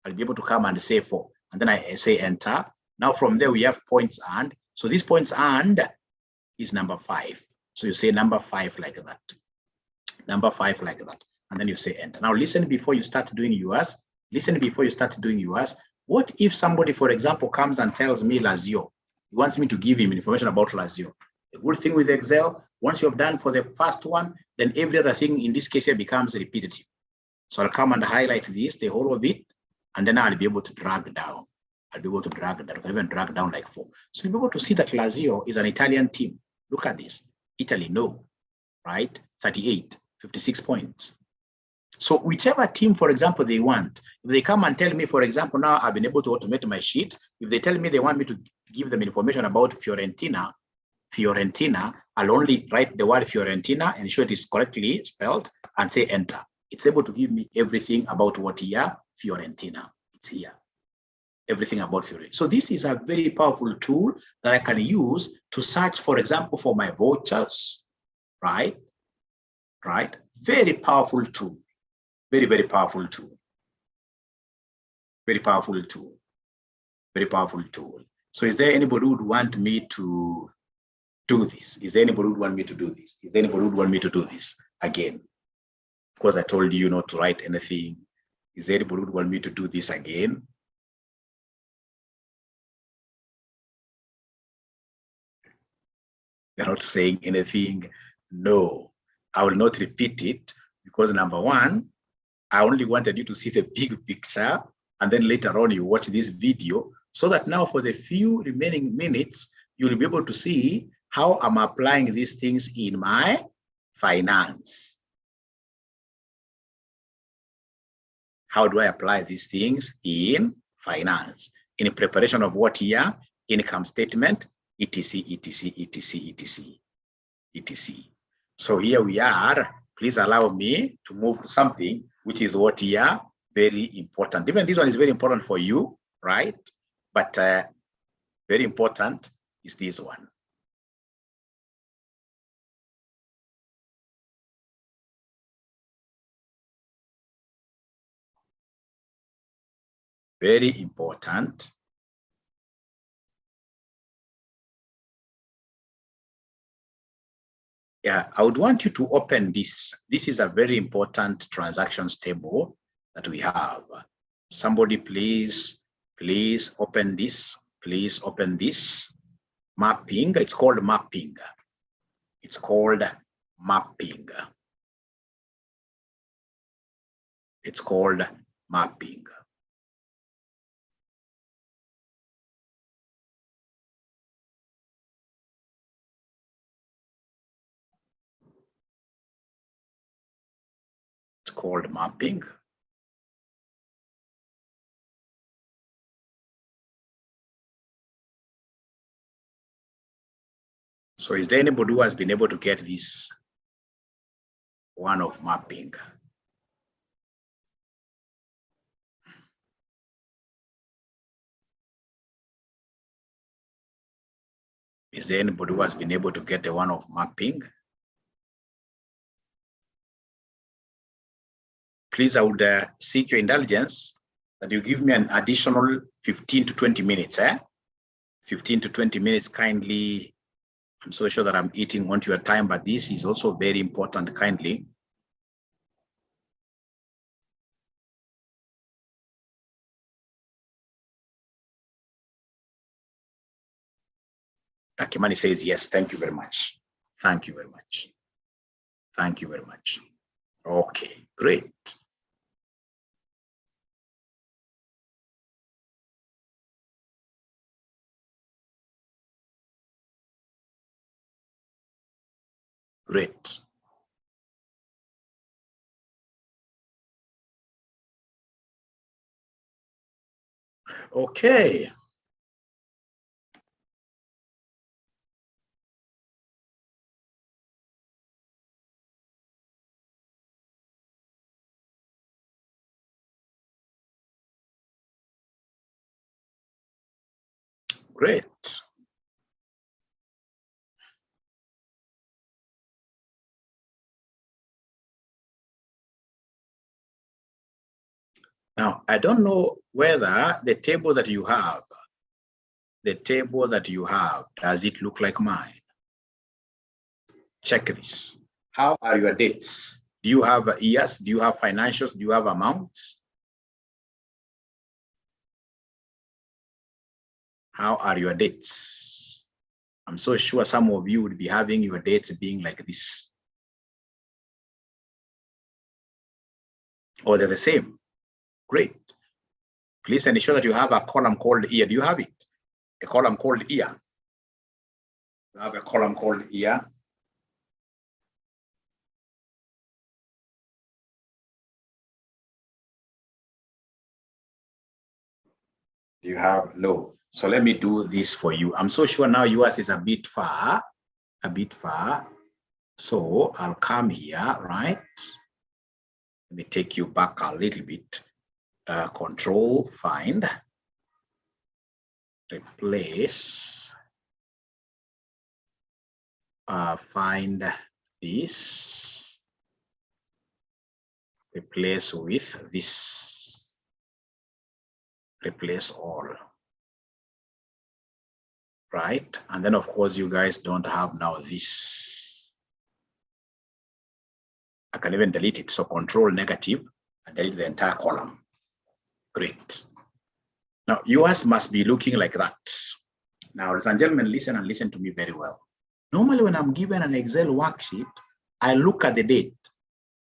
I'll be able to come and say 4. And then I say enter. Now from there, we have points and. So this points and is number 5. So you say number 5 like that. Number 5 like that. And then you say enter. Now listen before you start doing yours. Listen before you start doing yours. What if somebody, for example, comes and tells me 𝗕𝗟𝗢𝗖𝗓? He wants me to give him information about 𝗕𝗟𝗢𝗓. The good thing with Excel, once you've done for the first one, then every other thing in this case here becomes repetitive. So I'll come and highlight this, the whole of it, and then I'll be able to drag down. I'll be able to drag down. I can even drag down like 4. So you'll be able to see that 𝗕𝗟𝗢𝗓 is an Italian team. Look at this. Italy, no. Right? 38, 56 points. So whichever team, for example, they want, if they come and tell me, for example, now I've been able to automate my sheet. If they tell me they want me to give them information about Fiorentina, I'll only write the word Fiorentina, ensure it is correctly spelled, and say enter. It's able to give me everything about what here, Fiorentina. It's here. Everything about Fiorentina. So this is a very powerful tool that I can use to search, for example, for my vouchers, right? Right? Very powerful tool. Very, very powerful tool. Very powerful tool. Very powerful tool. So is there anybody who would want me to do this? Is there anybody who would want me to do this? Is there anybody who would want me to do this again? Of course, I told you not to write anything. Is there anybody who would want me to do this again? They're not saying anything. No, I will not repeat it because number 1, I only wanted you to see the big picture, and then later on you watch this video so that now for the few remaining minutes, you'll be able to see how I'm applying these things in my finance. How do I apply these things in finance? In preparation of what here? Income statement, etc, etc, etc, etc, etc. So here we are. Please allow me to move to something which is what here, very important. Even this one is very important for you, right? But very important is this one. Very important. Yeah, I would want you to open this. This is a very important transactions table that we have. Somebody please open this. Please open this. Mapping, it's called mapping. It's called mapping. It's called mapping. It's called mapping. So is there anybody who has been able to get this one of mapping? Is there anybody who has been able to get the one of mapping? Please, I would seek your indulgence that you give me an additional 15 to 20 minutes. 15 to 20 minutes, kindly. I'm so sure that I'm eating onto your time, but this is also very important, kindly. Akimani says yes, thank you very much. Thank you very much. Thank you very much. Okay, great. Great. Okay. Great. Now, I don't know whether the table that you have, does it look like mine? Check this. How are your dates? Do you have years? Do you have financials? Do you have amounts? How are your dates? I'm so sure some of you would be having your dates being like this. Or they're the same. Great. Please ensure that you have a column called year. Do you have it? A column called year. You have a column called year. You have no. So let me do this for you. I'm so sure now yours is a bit far. So I'll come here, right? Let me take you back a little bit. Control, find, replace, find this, replace with this, replace all, right? And then of course you guys don't have now this. I can even delete it. So control negative and delete the entire column. Great. Now yours must be looking like that. Now, ladies and gentlemen, listen and listen to me very well. Normally when I'm given an Excel worksheet, I look at the date.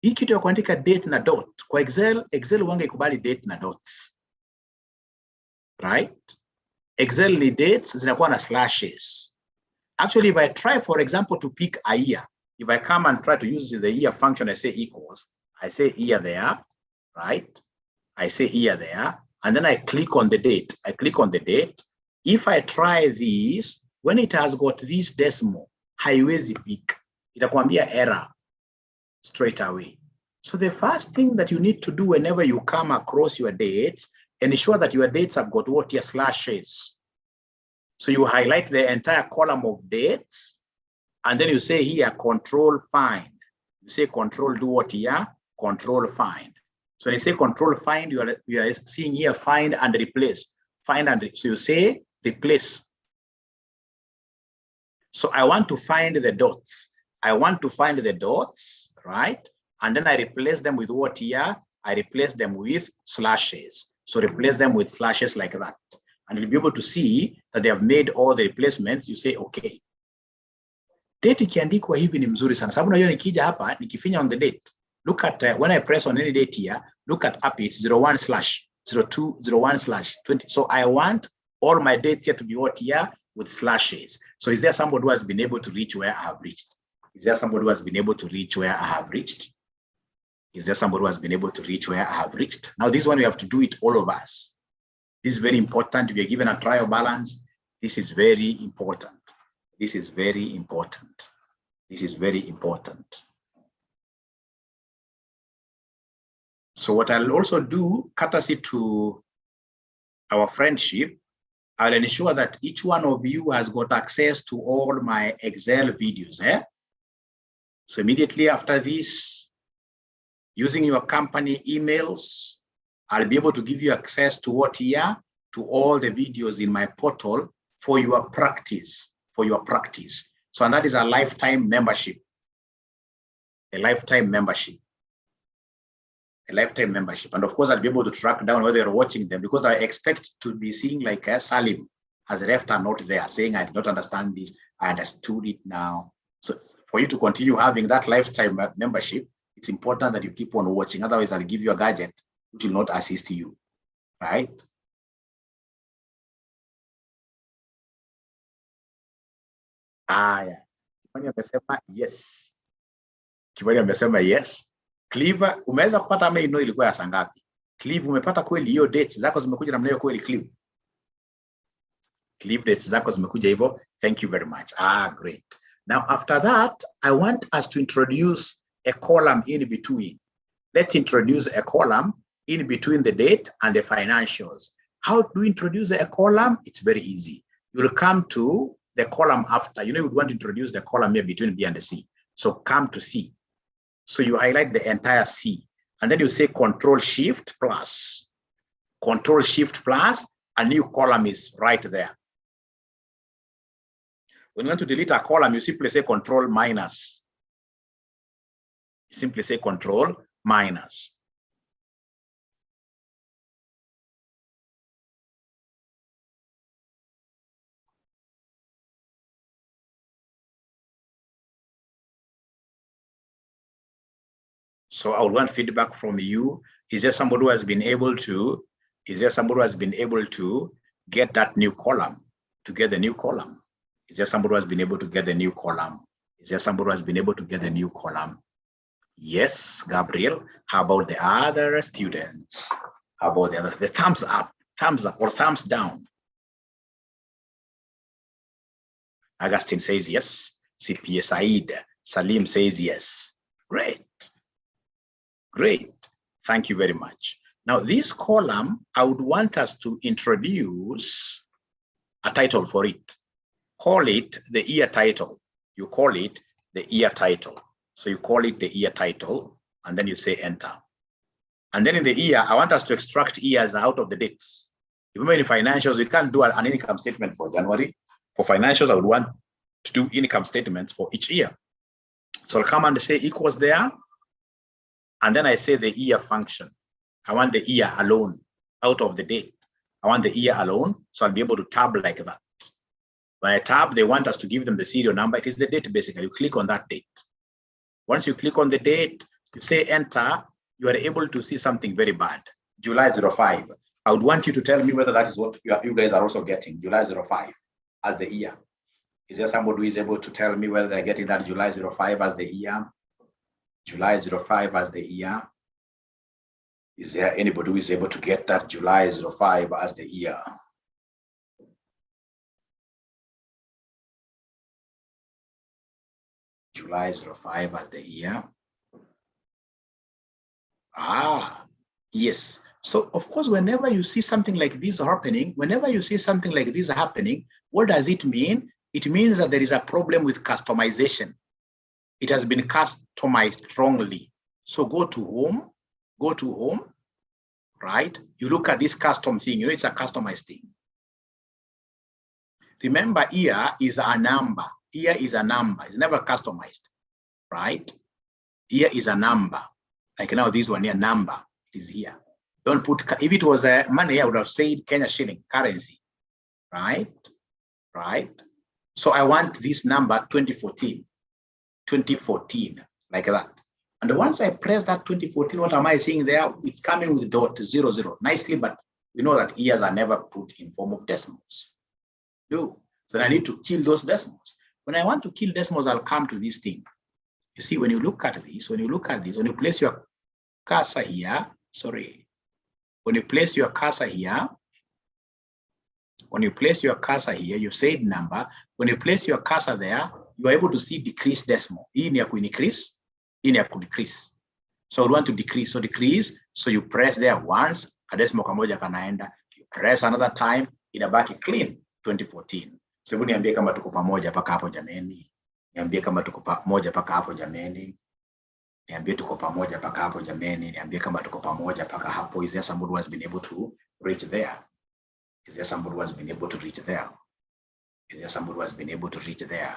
Hii kitu ya kuandika date na dot. Kwa Excel wanga ikubali date na dots. Right? Excel ni dates zinakuwa na slashes. Actually, if I try, for example, to pick a year, if I come and try to use the year function, I say equals, I say year there, right? I say year there, and then I click on the date. I click on the date. If I try this, when it has got this decimal, haiwezi pick. Itakwambia error straight away. So the first thing that you need to do whenever you come across your dates, ensure that your dates have got what your slashes. So you highlight the entire column of dates, and then you say here, control find. You say control do what here? Control find. So when you say control find, you are seeing here find and replace. Find and so you say replace. So I want to find the dots. I want to find the dots, right? And then I replace them with what here? I replace them with slashes. So replace them with slashes like that. And you'll be able to see that they have made all the replacements. You say, okay. Date ikiandikwa hivi ni mzuri sana. Sababu unajua nikija hapa, nikifinya on the date. Look at, when I press on any date here, look at up, it's 01/02/01/20. So I want all my dates here to be what here with slashes. So is there somebody who has been able to reach where I have reached? Is there somebody who has been able to reach where I have reached? Is there somebody who has been able to reach where I have reached? Now this one, we have to do it, all of us. This is very important. We are given a trial balance. This is very important. This is very important. This is very important. So what I'll also do, courtesy to our friendship, I'll ensure that each one of you has got access to all my Excel videos. So immediately after this, using your company emails, I'll be able to give you access to what here? To all the videos in my portal for your practice, So, and that is a lifetime membership, a lifetime membership. And of course, I'll be able to track down whether you're watching them, because I expect to be seeing like Salim has left a note there saying, I did not understand this, I understood it now. So for you to continue having that lifetime membership, it's important that you keep on watching. Otherwise, I'll give you a gadget which will not assist you, right? Yeah. Kibali amesema yes. Kibali amesema yes. Cleave, umeweza kupata ama ino ilikuwa ya saa ngapi? Cleave, umepata kweli hiyo dates zako zimekuja namna hiyo kweli Cleave? Cleave, dates zako zimekuja hivyo. Thank you very much. Great. Now after that, I want us to introduce a column in between. Let's introduce a column in between the date and the financials. How do we introduce a column? It's very easy. You will come to the column after. You would want to introduce the column here between B and C. So come to C. So you highlight the entire C. And then you say Control Shift plus. Control Shift plus, a new column is right there. When you want to delete a column, you simply say Control minus. You simply say Control minus. So I would want feedback from you. Is there somebody who has been able to, get that new column, to get the new column? Is there somebody who has been able to get the new column? Is there somebody who has been able to get the new column? Yes, Gabriel. How about the other students? How about the other? The thumbs up or thumbs down? Augustine says yes. CPA Said. Salim says yes. Great. Great. Thank you very much. Now, this column, I would want us to introduce a title for it. Call it the year title. You call it the year title. So you call it the year title, and then you say enter. And then in the year, I want us to extract years out of the dates. Remember in financials, we can't do an income statement for January. For financials, I would want to do income statements for each year. So I'll come and say equals there. And then I say the year function. I want the year alone out of the date. I want the year alone. So I'll be able to tab like that. When I tab, they want us to give them the serial number. It is the date basically. You click on that date. Once you click on the date, you say enter, you are able to see something very bad. July 05. I would want you to tell me whether that is what you guys are also getting, July 05 as the year. Is there somebody who is able to tell me whether they're getting that July 05 as the year? July 05 as the year. Is there anybody who is able to get that July 05 as the year? July 05 as the year. Yes. So of course, whenever you see something like this happening, what does it mean? It means that there is a problem with customization. It has been customized strongly. So go to home, right? You look at this custom thing, it's a customized thing. Remember, year is a number. Year is a number. It's never customized, right? Year is a number. Like now, this one here, number, it is here. Don't put, if it was a money, I would have said Kenya shilling, currency, right? Right? So I want this number 2014, like that. And once I press that 2014, what am I seeing there? It's coming with .00 nicely, but we know that years are never put in form of decimals. No. So I need to kill those decimals. When I want to kill decimals, I'll come to this thing. You see, when you look at this, when you place your cursor here, when you place your cursor here, When you place your cursor here, you said number. When you place your cursor there, you are able to see decrease decimal. Hii ni ya ku-increase, hii ni ya ku-decrease. So we want to decrease. So decrease. So you press there once, kadesimo kamoja kanaenda. You press another time, inabaki clean 2014. So niambie kama tuko pamoja paka hapo jameni. Niambie kama tuko pamoja paka hapo jameni. Niambie tuko pamoja paka hapo jameni. Niambie kama tuko pamoja paka hapo. Is there somebody who has been able to reach there? Is there somebody who has been able to reach there? Is there somebody who has been able to reach there?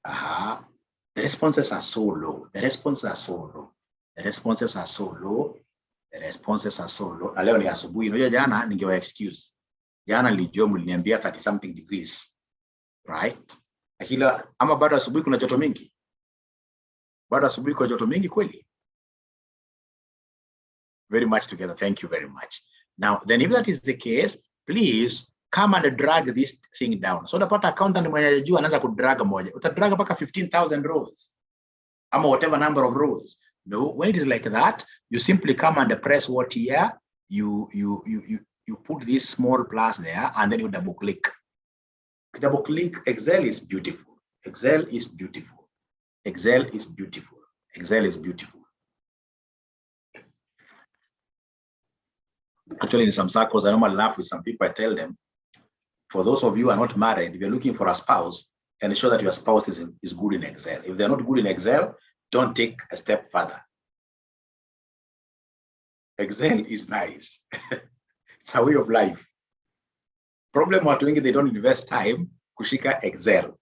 The responses are so low. The responses are so low. The responses are so low. The responses are so low. Na leo ni asubuhi. Unajua jana ningewa excuse. Jana nilijua mliniambia 30 something degrees. Right? Akila ama bado asubuhi kuna joto mingi. Bado asubuhi kuna joto mingi kweli. Very much together. Thank you very much. Now, then if that is the case, please come and drag this thing down. So unapata accountant mwenye anajua anaanza kudrag moja. Utadrag mpaka 15,000 rows. Ama whatever number of rows. No, when it is like that, you simply come and press what here. You put this small plus there and then you double click. Double click. Excel is beautiful. Excel is beautiful. Excel is beautiful. Excel is beautiful. Actually, in some circles, I normally laugh with some people. I tell them, for those of you who are not married, if you're looking for a spouse, and ensure that your spouse is good in Excel. If they're not good in Excel, don't take a step further. Excel is nice. It's a way of life. Problem what doing, they don't invest time kushika Excel.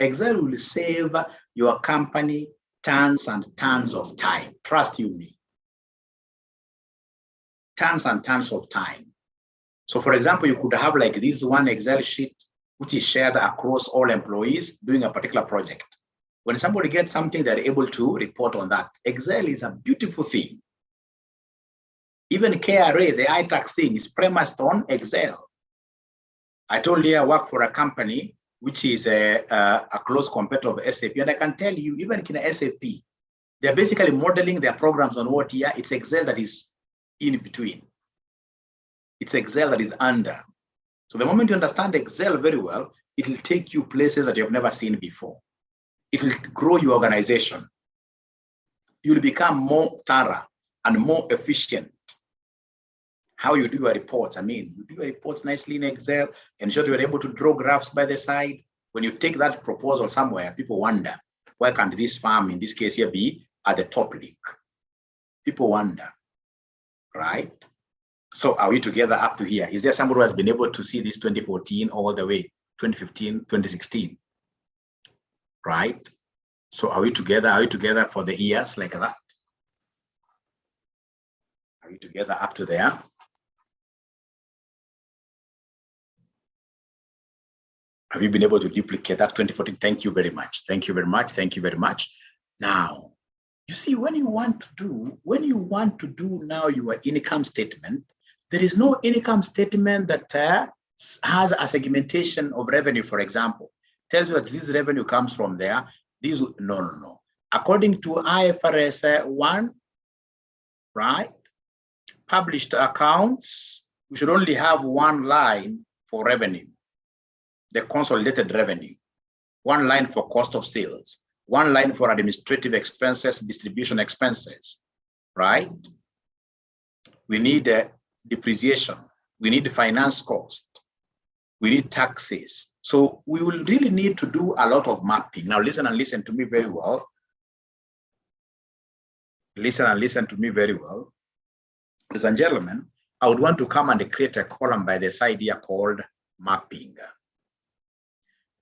Excel will save your company tons and tons of time. Trust you me. Tons and tons of time. So for example, you could have like this one Excel sheet, which is shared across all employees doing a particular project. When somebody gets something, they're able to report on that. Excel is a beautiful thing. Even 𝗕𝗟𝗢𝗖𝗓𝗜𝗓, the iTax thing, is premised on Excel. I told you I work for a company which is a close competitor of SAP, and I can tell you, even in SAP, they're basically modeling their programs on what here. It's Excel that is in between. It's Excel that is under. So the moment you understand Excel very well, it will take you places that you have never seen before. It will grow your organization. You'll become more thorough and more efficient. How you do your reports. I mean, you do your reports nicely in Excel, ensure you're able to draw graphs by the side. When you take that proposal somewhere, people wonder, why can't this farm, in this case here, be at the top league? People wonder, right? So are we together up to here? Is there somebody who has been able to see this 2014 all the way, 2015, 2016? Right? So are we together? Are we together for the years like that? Are we together up to there? Have you been able to duplicate that 2014? Thank you very much. Thank you very much. Thank you very much. Now, you see, when you want to do now your income statement, there is no income statement that has a segmentation of revenue, for example. Tells you that this revenue comes from there. This, no. According to IFRS 1, right? Published accounts, we should only have one line for revenue, the consolidated revenue, one line for cost of sales, one line for administrative expenses, distribution expenses, right? We need depreciation, we need finance cost, we need taxes. So we will really need to do a lot of mapping. Now listen and listen to me very well. Listen and listen to me very well. Ladies and gentlemen, I would want to come and create a column by this idea called mapping.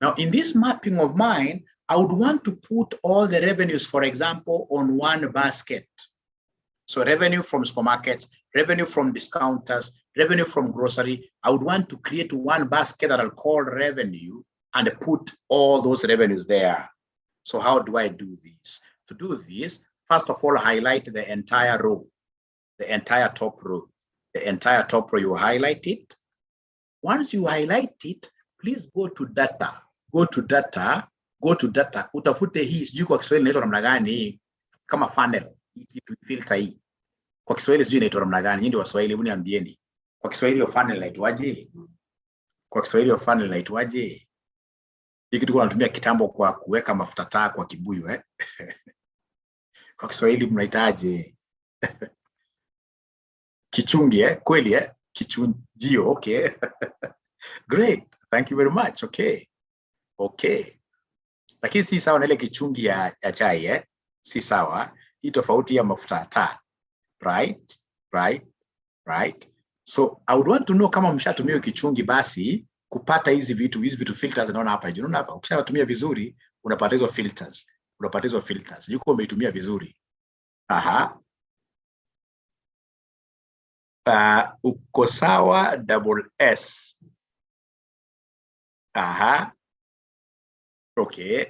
Now in this mapping of mine, I would want to put all the revenues, for example, on one basket. So revenue from supermarkets, revenue from discounters, revenue from grocery. I would want to create one basket that I'll call revenue and put all those revenues there. So how do I do this? To do this, first of all, highlight the entire row, the entire top row. The entire top row, you highlight it. Once you highlight it, please go to data. Go to data. Utafute hii, sijui kwa Kiswahili inaitwa namna gani, kama funnel, filter hii. Kwa Kiswahili sijui inaitwa namna gani, nyinyi Waswahili hebu niambieni. Kwa Kiswahili hiyo funnel inaitwaje? Kwa Kiswahili of funnel inaitwaje? Hiki tuko tunatumia kitambo kwa kuweka mafuta taa kwa kibuyu Kwa Kiswahili mnaitaje? Kichungi kweli kichunjio. Okay. Great, thank you very much. Okay. Lakini si sawa na ile kichungi ya chai si sawa. Hii tofauti ya mafuta taa. Right. So I would want to know kama mshatumia kichungi basi kupata hizi vitu filters naona hapa. Unaona hapa ukishatumia vizuri unapata hizo filters. Yuko umeitumia vizuri. Aha. Uko sawa SS. Aha. Okay.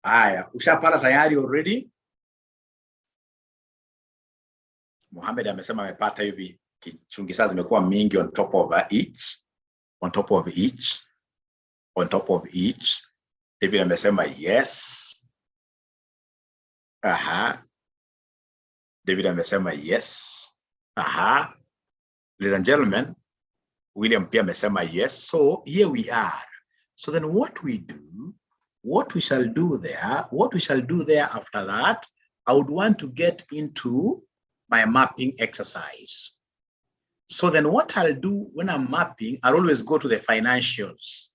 Haya, ushapata tayari already? Mohamed amesema amepata hivi kichungi sasa zimekuwa mingi on top of each. David amesema yes. Aha. David amesema yes. Aha. Ladies and gentlemen, William pia amesema yes. So here we are. So then what we shall do there after that, I would want to get into my mapping exercise. So then what I'll do when I'm mapping, I'll always go to the financials,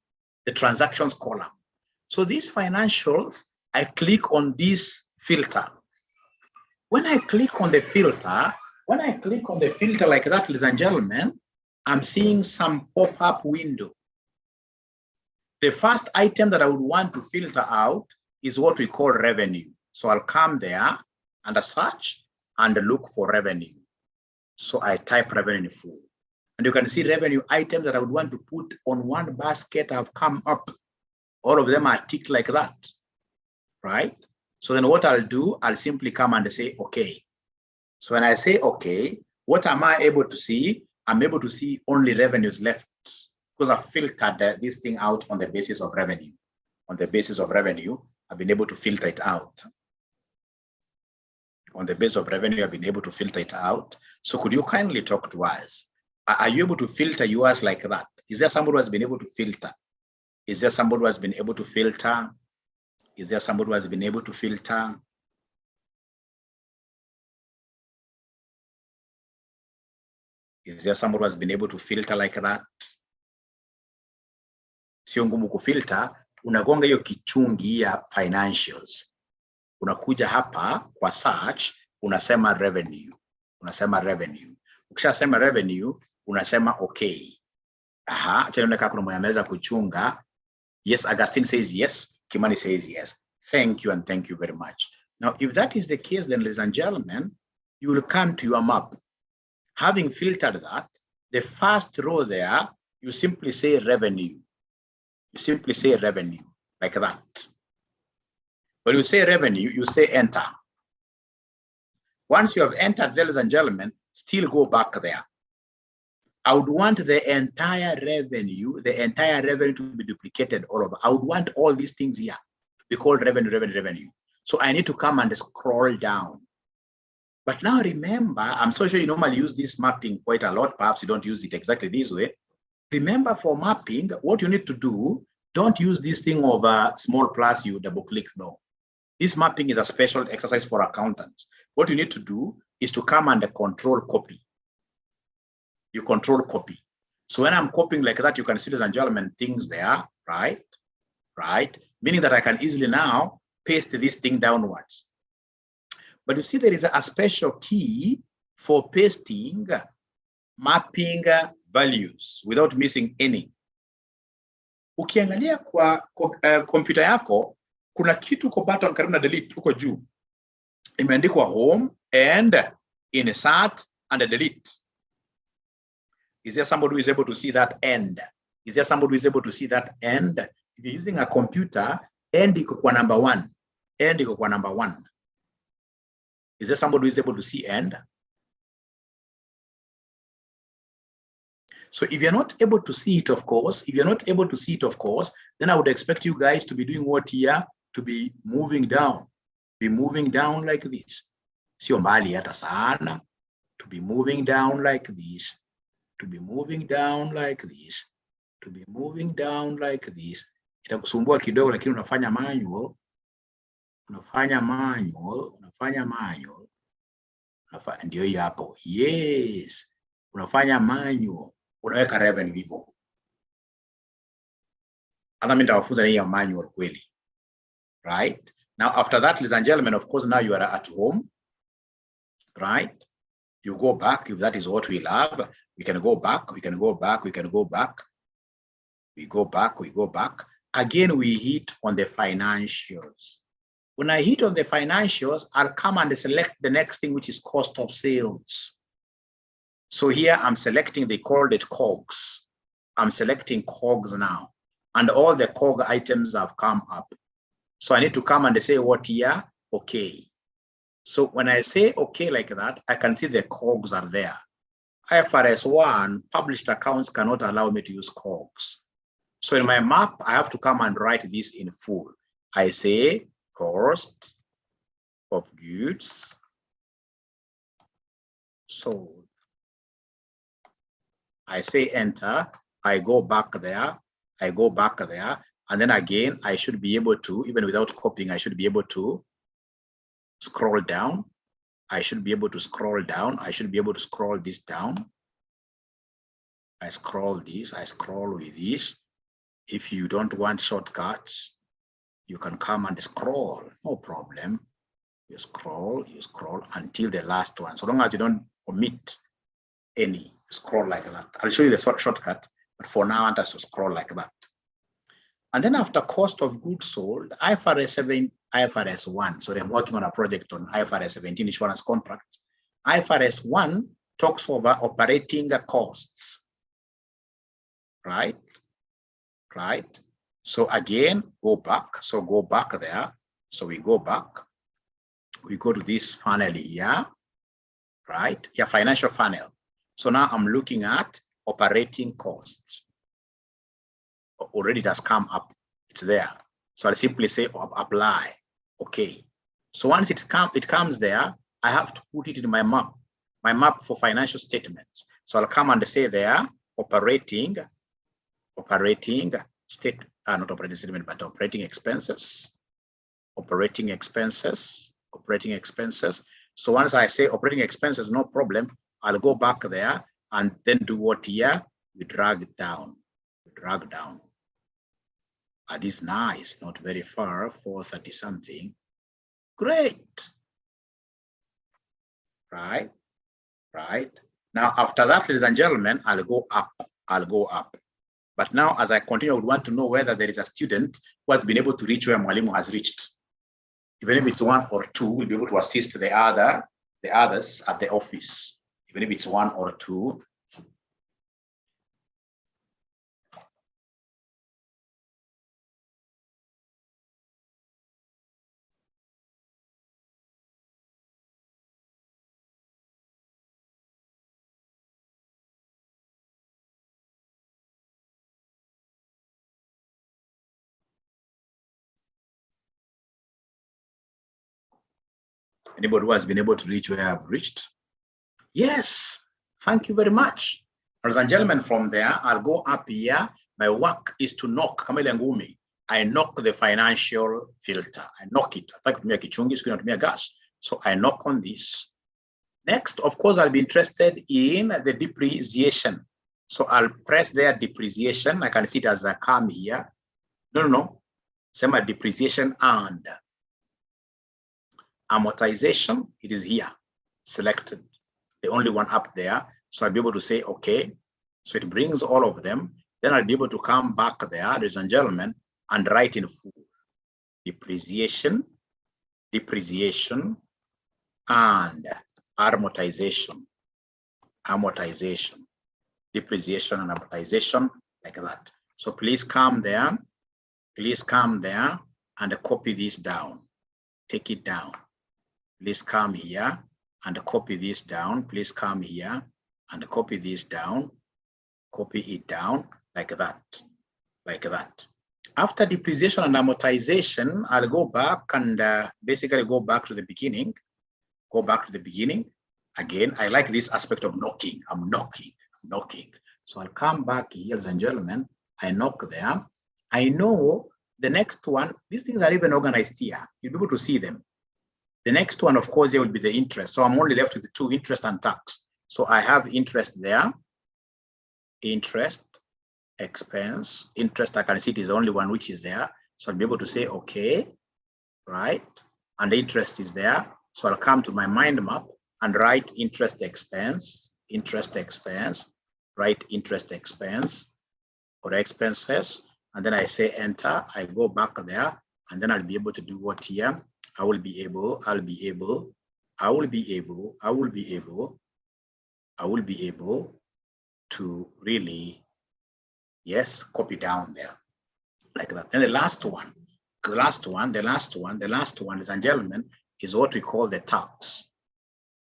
the transactions column. So these financials, I click on this filter. When I click on the filter like that, ladies and gentlemen, I'm seeing some pop-up window. The first item that I would want to filter out is what we call revenue. So I'll come there and search and look for revenue. So I type revenue full. And you can see revenue items that I would want to put on one basket have come up. All of them are ticked like that, right? So then what I'll do, I'll simply come and say, okay. So when I say, okay, what am I able to see? I'm able to see only revenues left because I've filtered this thing out on the basis of revenue. On the basis of revenue, I've been able to filter it out. On the basis of revenue, I've been able to filter it out. So could you kindly talk to us? Are you able to filter yours like that? Is there somebody who has been able to filter? Is there somebody who has been able to filter? Is there somebody who has been able to filter? Is there somebody who has been able to filter like that? Sio ngumu kufilter, unagonga hiyo kichungi ya financials. Unakuja hapa kwa search, unasema revenue. Ukishasema revenue, unasema okay. Aha, tunaona kuna mwenye ameweza kuchunga. Yes, Augustine says yes. Kimani says yes. Thank you and thank you very much. Now, if that is the case, then ladies and gentlemen, you will come to your map. Having filtered that, the first row there, you simply say revenue. You simply say revenue like that. When you say revenue, you say enter. Once you have entered, ladies and gentlemen, still go back there. I would want the entire revenue to be duplicated all over. I would want all these things here to be called revenue. So I need to come and scroll down. But now remember, I'm so sure you normally use this mapping quite a lot. Perhaps you don't use it exactly this way. Remember, for mapping, what you need to do, don't use this thing of a small plus, you double click, no. This mapping is a special exercise for accountants. What you need to do is to come and control copy. You control copy. So when I'm copying like that, you can see, ladies and gentlemen, things there, right? Meaning that I can easily now paste this thing downwards. But you see, there is a special key for pasting mapping values without missing any. Ukiangalia kwa kompyuta yako, kuna kitu kwa button karibu na delete huko juu. Imeandikwa home and insert and delete. Is there somebody who is able to see that end? Is there somebody who is able to see that end? If you're using a computer, end iko kwa number 1. End iko kwa number 1. Is there somebody who is able to see end? So if you're not able to see it, of course, then I would expect you guys to be doing what here? To be moving down. Be moving down like this. Sio mbali hata sana. to be moving down like this, to be moving down like this, to be moving down like this. Itakusumbua kidogo, lakini unafanya manual, ndio hiyo hapo. Yes, unafanya manual, unaweka revenue hivyo. Hata mimi nitawafunza na hiyo manual kweli. Right? Now after that, ladies and gentlemen, of course now you are at home. Right? You go back, if that is what we love. We can go back, we can go back, we can go back. We go back, we go back. Again, we hit on the financials. When I hit on the financials, I'll come and select the next thing, which is cost of sales. So here I'm selecting, they called it COGS. I'm selecting COGS now. And all the COGS items have come up. So I need to come and say what here? Okay. So when I say okay like that, I can see the COGS are there. IFRS 1, published accounts cannot allow me to use COGS. So in my map, I have to come and write this in full. I say cost of goods sold. I say enter, I go back there, and then again, I should be able to, even without copying, I should be able to scroll down. I should be able to scroll down. I should be able to scroll this down. I scroll this, I scroll with this. If you don't want shortcuts, you can come and scroll, no problem. You scroll until the last one. So long as you don't omit any, scroll like that. I'll show you the shortcut, but for now, I want us to scroll like that. And then after cost of goods sold, IFRS 1. So I'm working on a project on IFRS 17 insurance contracts. IFRS 1 talks over operating costs, right? Right. So again, go back. So go back there. So we go back. We go to this funnel here, right? Your financial funnel. So now I'm looking at operating costs. Already it has come up. It's there. So I'll simply say apply. Okay. So once it comes there, I have to put it in my map for financial statements. So I'll come and say there, operating not operating statement, but operating expenses. So once I say operating expenses, no problem, I'll go back there and then do what here? We drag it down. This is nice, not very far, 430 something. Great. Right. Now after that, ladies and gentlemen, I'll go up. But now, as I continue, I would want to know whether there is a student who has been able to reach where Mwalimu has reached. Even if it's one or two, we'll be able to assist the others at the office. Even if it's one or two. Anybody who has been able to reach where I have reached? Yes, thank you very much. Ladies and gentlemen, from there, I'll go up here. My work is to knock, I knock the financial filter. I knock it. So I knock on this. Next, of course, I'll be interested in the depreciation. So I'll press there, depreciation. I can see it as a come here. No. Same as depreciation and amortization, it is here, selected, the only one up there. So I'll be able to say, okay. So it brings all of them. Then I'll be able to come back there, ladies and gentlemen, and write in full. Depreciation, and amortization. Depreciation and amortization, like that. So please come there and copy this down. Take it down. Please come here and copy this down. Please come here and copy this down. Copy it down like that. After depreciation and amortization, I'll go back and basically go back to the beginning. Again, I like this aspect of knocking. I'm knocking. So I'll come back here, ladies and gentlemen. I knock there. I know the next one, these things are even organized here. You'll be able to see them. The next one, of course, there will be the interest. So I'm only left with the two, interest and tax. So I have interest there. Interest, expense. Interest, I can see it is the only one which is there. So I'll be able to say, okay, right? And the interest is there. So I'll come to my mind map and write interest expense, write interest expense or expenses. And then I say enter, I go back there, and then I'll be able to do what here? I will be able to really, yes, copy down there like that. And the last one, ladies and gentlemen, is what we call the tax.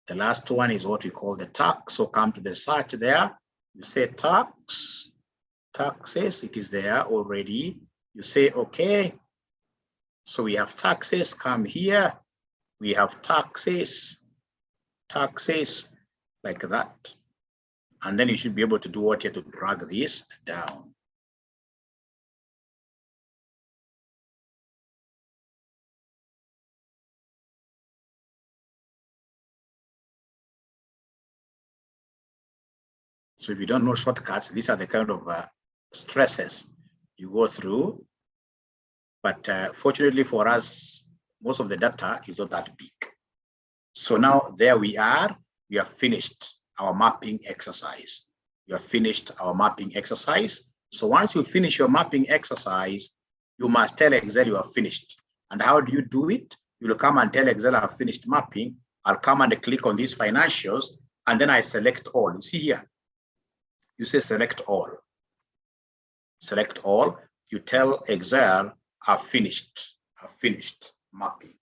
The last one is what we call the tax. So come to the search there, you say tax, taxes, it is there already. You say, okay, so we have taxes, come here, we have taxes, like that. And then you should be able to do what here to drag this down. So if you don't know shortcuts, these are the kind of stresses you go through. But fortunately for us, most of the data is not that big. So now there we are. We have finished our mapping exercise. You have finished our mapping exercise. So once you finish your mapping exercise, you must tell Excel you have finished. And how do you do it? You will come and tell Excel I have finished mapping. I'll come and click on these financials, and then I select all. You see here, you say select all. Select all. You tell Excel I've finished mapping.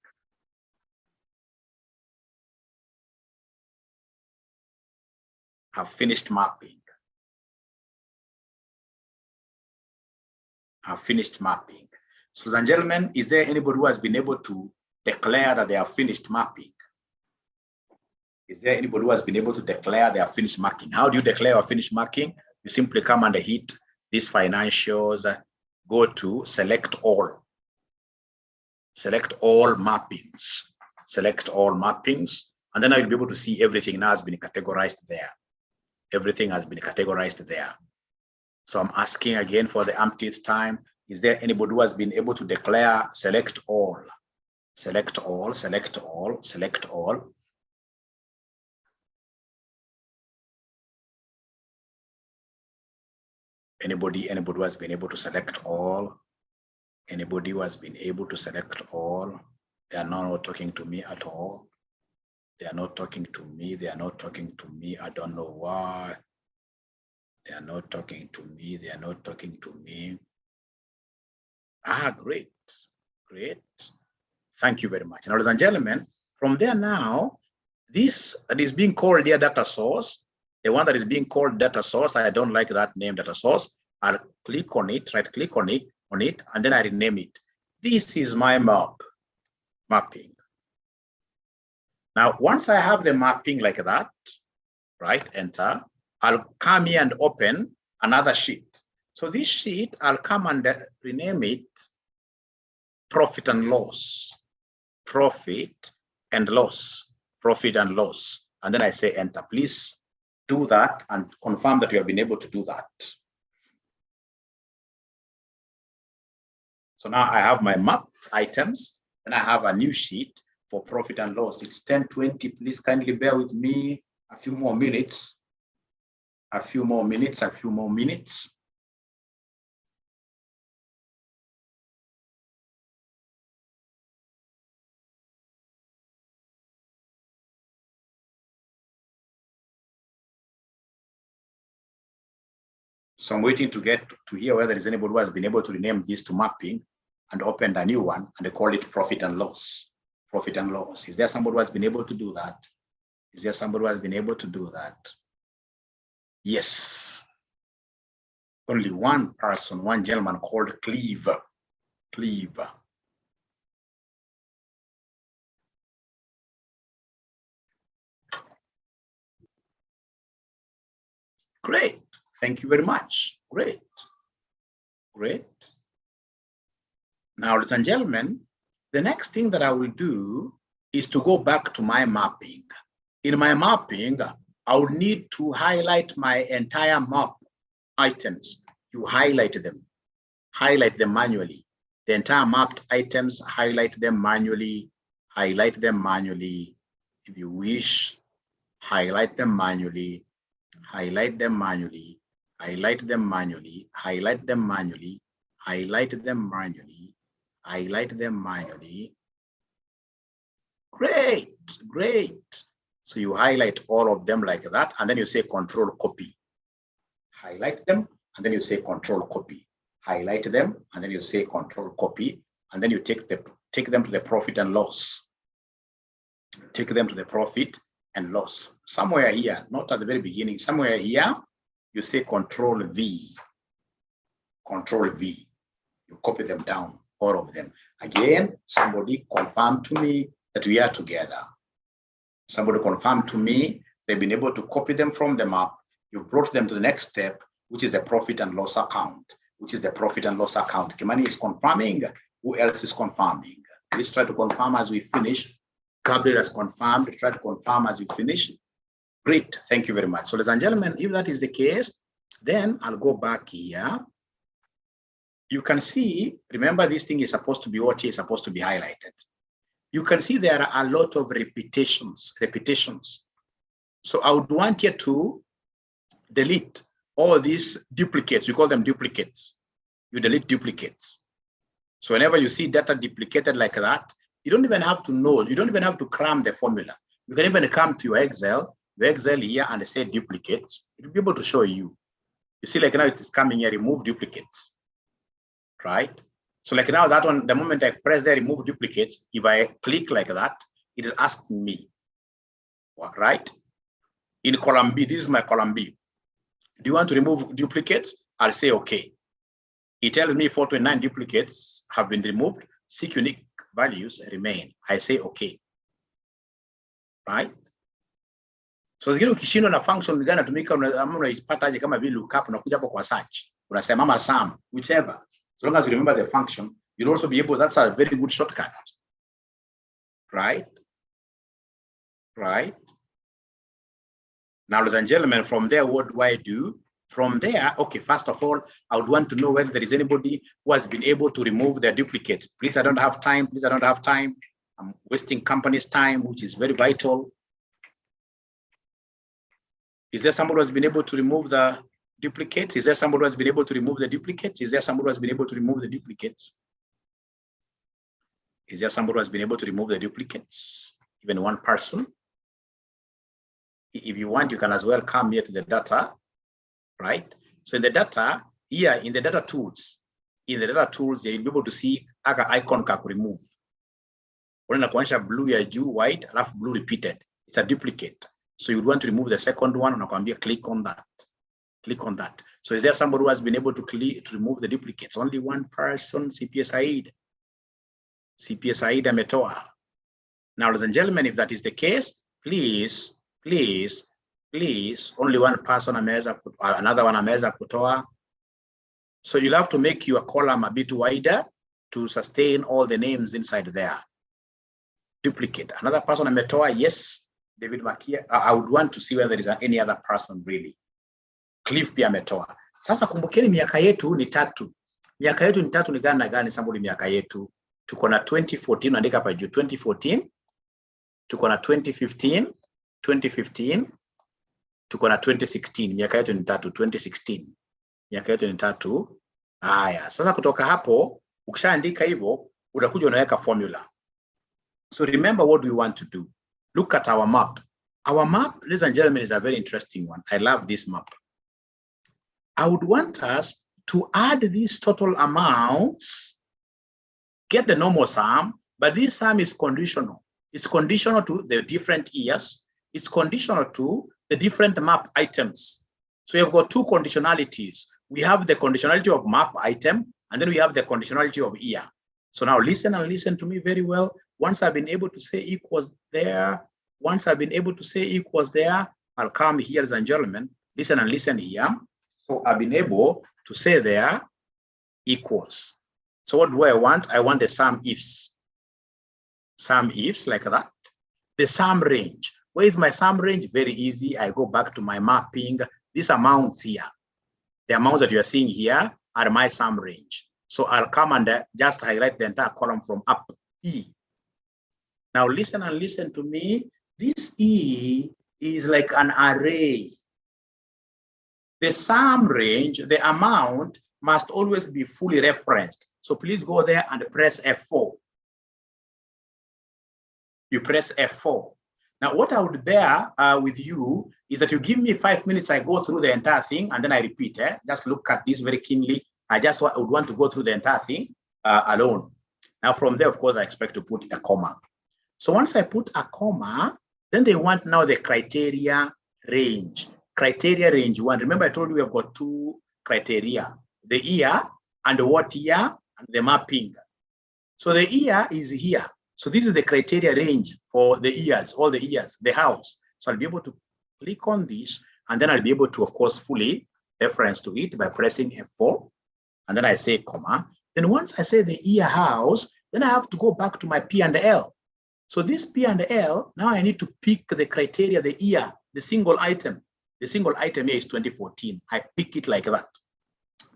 I've finished mapping. I've finished mapping. So, ladies and gentlemen, is there anybody who has been able to declare that they have finished mapping? Is there anybody who has been able to declare they have finished marking? How do you declare or finish marking? You simply come and hit these financials, go to select all mappings, and then I'll be able to see everything now has been categorized there. Everything has been categorized there. So I'm asking again for the umpteenth time, is there anybody who has been able to declare select all? Select all. Anybody who has been able to select all? Anybody who has been able to select all? They are not talking to me at all. They are not talking to me. I don't know why. They are not talking to me. Ah, great. Thank you very much. Now, ladies and gentlemen, from there now, this that is being called their data source, the one that is being called data source, I don't like that name, data source. I'll click on it, right click on it, and then I rename it. This is my mapping. Now, once I have the mapping like that, right, enter, I'll come here and open another sheet. So this sheet, I'll come and rename it profit and loss. And then I say enter. Please do that and confirm that you have been able to do that. So now I have my mapped items, and I have a new sheet for profit and loss. It's 10:20. Please kindly bear with me a few more minutes. So I'm waiting to get to hear whether there is anybody who has been able to rename this to mapping and opened a new one, and they call it profit and loss. Is there somebody who has been able to do that? Yes. Only one person, one gentleman called 𝗕𝗟𝗢𝗖𝗞. Great. Thank you very much. Great. Great. Now, ladies and gentlemen, the next thing that I will do is to go back to my mapping. In my mapping, I will need to highlight my entire map items. You highlight them manually. The entire mapped items, highlight them manually. Highlight them manually. If you wish, highlight them manually. Highlight them manually. Highlight them manually. Highlight them manually. Highlight them manually. Highlight them manually. Great, great. So you highlight all of them like that, and then you say control copy. Highlight them, and then you say control copy. Highlight them, and then you say control copy, and then you take them to the profit and loss. Take them to the profit and loss. Somewhere here, not at the very beginning, somewhere here, you say control V. Control V. You copy them down, all of them. Again, somebody confirm to me that we are together. Somebody confirm to me they've been able to copy them from the map. You've brought them to the next step, which is the profit and loss account. Which is the profit and loss account. Kimani is confirming. Who else is confirming? Let's try to confirm as we finish. Gabriel has confirmed. Try to confirm as we finish. Great. Thank you very much. So, ladies and gentlemen, if that is the case, then I'll go back here. You can see, remember this thing is supposed to be what is supposed to be highlighted. You can see there are a lot of repetitions. So I would want you to delete all these duplicates. You call them duplicates. You delete duplicates. So whenever you see data duplicated like that, you don't even have to know. You don't even have to cram the formula. You can even come to your Excel here and say duplicates. It will be able to show you. You see, like now it is coming here, remove duplicates, right? So like now that one, the moment I press there, remove duplicates, if I click like that, it is asking me, right? In column B, this is my column B. Do you want to remove duplicates? I'll say, okay. It tells me 429 duplicates have been removed, 6 unique values remain. I say, okay. Right? So zingine ukishindwa na function gani tumika unaipata aje kama vile lookup unakuja hapo kwa search. Unasema mama sum, whichever. So long as you remember the function, you'll also be able, that's a very good shortcut. Right? Right? Now, ladies and gentlemen, from there, what do I do? From there, okay, first of all, I would want to know whether there is anybody who has been able to remove their duplicates. Please, I don't have time. Please, I don't have time. I'm wasting company's time, which is very vital. Is there somebody who has been able to remove the duplicates? Is there somebody who has been able to remove the duplicates? Is there somebody who has been able to remove the duplicates? Is there somebody who has been able to remove the duplicates? Even one person? If you want, you can as well come here to the data, right? So in the data, here in the data tools, you'll be able to see aka icon ka remove. When I blue ya juu, white, alafu blue repeated. It's a duplicate. So you'd want to remove the second one, and click on that. Click on that. So is there somebody who has been able to remove the duplicates? Only one person, 𝗕𝗟𝗢𝗖𝗓. 𝗕𝗟𝗢𝗓𝗓 ametoa. Now, ladies and gentlemen, if that is the case, please, only one person another one ameweza kutoa. So you'll have to make your column a bit wider to sustain all the names inside there. Duplicate. Another person ametoa, yes. David Makia. I would want to see whether there is any other person really. Cliff pia ametoa. Sasa kumbukeni miaka yetu ni 3. Miaka yetu ni 3 ni gani na gani sample miaka yetu? Tuko na 2014 andika hapa juu 2014. Tuko na 2015, tuko na 2016. Miaka yetu ni 3, 2016. Miaka yetu ni 3. Haya, sasa kutoka hapo ukishaandika hivyo utakuja unaweka formula. So remember what we want to do. Look at our map. Our map, ladies and gentlemen, is a very interesting one. I love this map. I would want us to add these total amounts, get the normal sum, but this sum is conditional. It's conditional to the different years. It's conditional to the different map items. So you've got 2 conditionalities. We have the conditionality of map item, and then we have the conditionality of year. So now listen and listen to me very well. Once I've been able to say equals there, I'll come here, ladies and gentlemen. listen and listen here. So I've been able to say there equals. So what do I want? I want the SUMIFs. SUMIFs like that. The sum range. Where is my sum range? Very easy. I go back to my mapping. These amounts here, the amounts that you are seeing here are my sum range. So I'll come and just highlight the entire column from up E. Now listen and listen to me. This E is like an array. The sum range, the amount must always be fully referenced. So please go there and press F4. You press F4. Now, what I would bear with you is that you give me 5 minutes, I go through the entire thing, and then I repeat. Just look at this very keenly. I just would want to go through the entire thing alone. Now, from there, of course, I expect to put a comma. So once I put a comma, then they want now the criteria range. Criteria range 1. Remember, I told you we have got 2 criteria, the year and what year and the mapping. So the year is here. So this is the criteria range for the years, all the years, the house. So I'll be able to click on this, and then I'll be able to, of course, fully reference to it by pressing F4. And then I say comma. Then once I say the year house, then I have to go back to my P and L. So this P and L, now I need to pick the criteria, the year, the single item. The single item here is 2014. I pick it like that.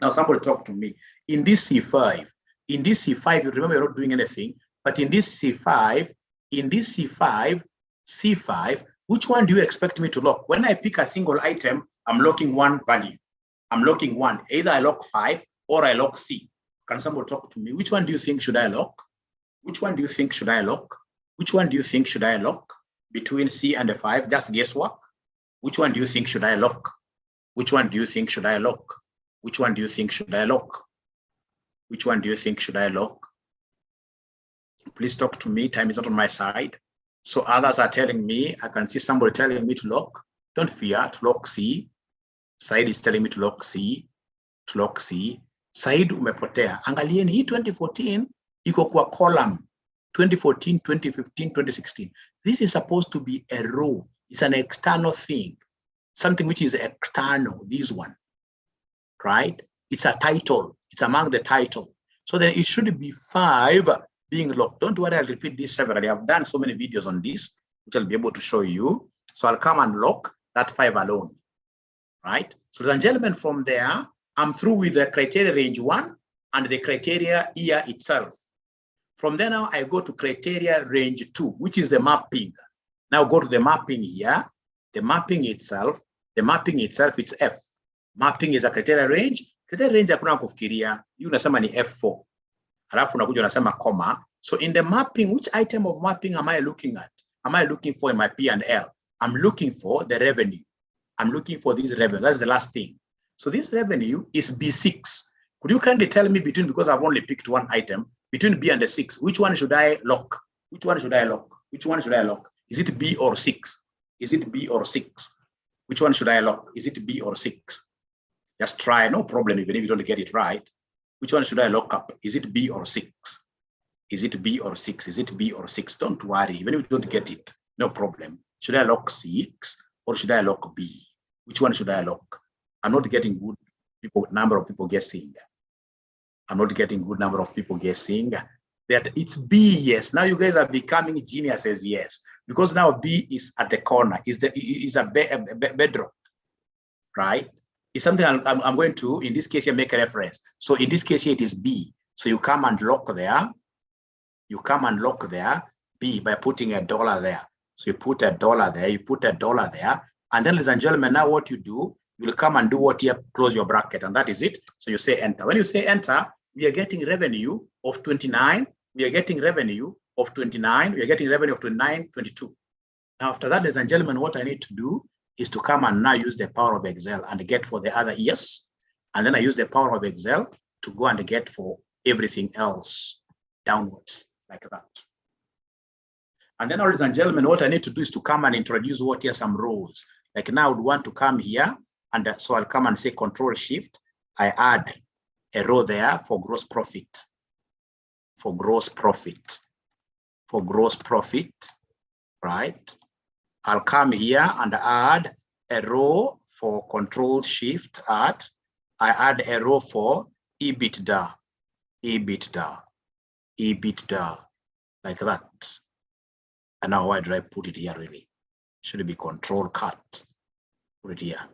Now somebody talk to me. In this C5, you remember you're not doing anything. But in this C5, C5, which one do you expect me to lock? When I pick a single item, I'm locking one value. I'm locking one. Either I lock 5 or I lock C. Can somebody talk to me? Which one do you think should I lock? Which one do you think should I lock? Which one do you think should I lock? Between C and the 5, just guesswork. Which one do you think should I lock? Which one do you think should I lock? Which one do you think should I lock? Which one do you think should I lock? Please talk to me. Time is not on my side. So others are telling me, I can see somebody telling me to lock. Don't fear, to lock C. Said is telling me to lock C. To lock C. Said umepotea. Angalieni, hii 2014 iko kwa column. 2014, 2015, 2016. This is supposed to be a row. It's an external thing. Something which is external, this one. Right? It's a title. It's among the title. So then it should be 5 being locked. Don't worry, I'll repeat this severally. I've done so many videos on this, which I'll be able to show you. So I'll come and lock that 5 alone, right? So ladies and gentlemen, from there, I'm through with the criteria range 1 and the criteria year itself. From there now, I go to criteria range 2, which is the mapping. Now go to the mapping here. The mapping itself, it's F. Mapping is a criteria range. Criteria range hakuna kufikiria. Hii unasema ni F4. Halafu unakuja unasema comma. So in the mapping, which item of mapping am I looking at? Am I looking for in my P and L? I'm looking for the revenue. I'm looking for this revenue. That's the last thing. So this revenue is B6. Could you kindly tell me between, because I've only picked one item, between B and the 6, which one should I lock? Which one should I lock? Which one should I lock? Is it B or 6? Is it B or 6? Which one should I lock? Is it B or 6? Just try, no problem, even if you don't get it right. Which one should I lock up? Is it B or 6? Is it B or 6? Is it B or 6? Don't worry, even if you don't get it, no problem. Should I lock 6 or should I lock B? Which one should I lock? I'm not getting good number of people guessing. I'm not getting good number of people guessing that it's B, yes. Now you guys are becoming geniuses, yes. Because now B is at the corner, is a bedrock, right? It's something I'm going to, in this case, here, make a reference. So in this case here, it is B. So you come and lock there. You come and lock there, B, by putting $1 there. So you put $1 there, you put $1 there. And then, ladies and gentlemen, now what you do, you will come and do what here, close your bracket, and that is it. So you say enter. When you say enter, we are getting revenue of 29. We are getting revenue of 29. We are getting revenue of 29, 22. Now, after that, ladies and gentlemen, what I need to do is to come and now use the power of Excel and get for the other years. And then I use the power of Excel to go and get for everything else downwards like that. And then, ladies and gentlemen, what I need to do is to come and introduce what here some rows. Like now I would want to come here, and so I'll come and say Control Shift. I add a row there for gross profit. For gross profit. For gross profit, right? I'll come here and add a row for Control Shift add, I add a row for EBITDA, like that. And now why did I put it here really? Should it be Control Cut? Put it here.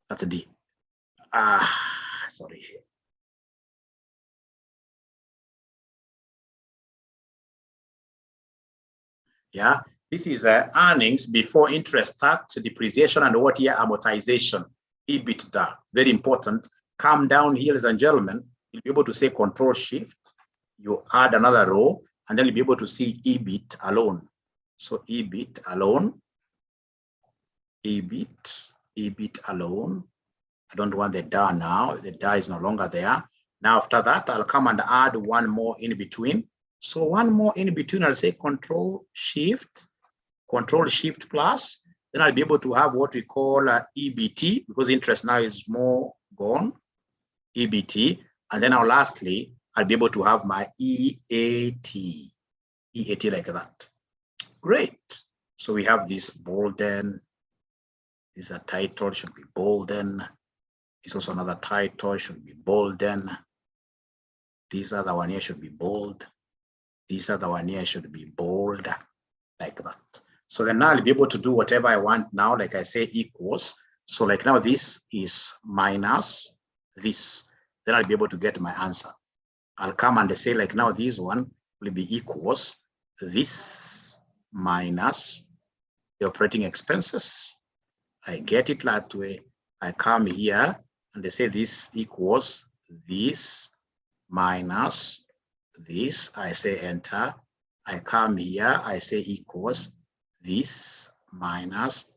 That's a D. Sorry. Yeah, this is earnings before interest, tax, depreciation, and what year amortization, EBITDA. Very important. Come down here, ladies and gentlemen. You'll be able to say Control Shift. You add another row, and then you'll be able to see EBIT alone. So EBIT alone, EBIT alone. I don't want the DA now. The DA is no longer there. Now after that, I'll come and add one more in between. So one more in between, I'll say Control Shift plus. Then I'll be able to have what we call EBT, because interest now is more gone, EBT. And then lastly, I'll be able to have my EAT like that. Great. So we have this bolden. This is a title, should be bolden. This also another title, should be bolden. This other one here should be bold. This other one here should be bold, like that. So then now I'll be able to do whatever I want now, like I say equals. So like now this is minus this. Then I'll be able to get my answer. I'll come and say like now this one will be equals this minus the operating expenses. I get it that way. I come here and they say this equals this minus this. I say enter. I come here, I say equals this minus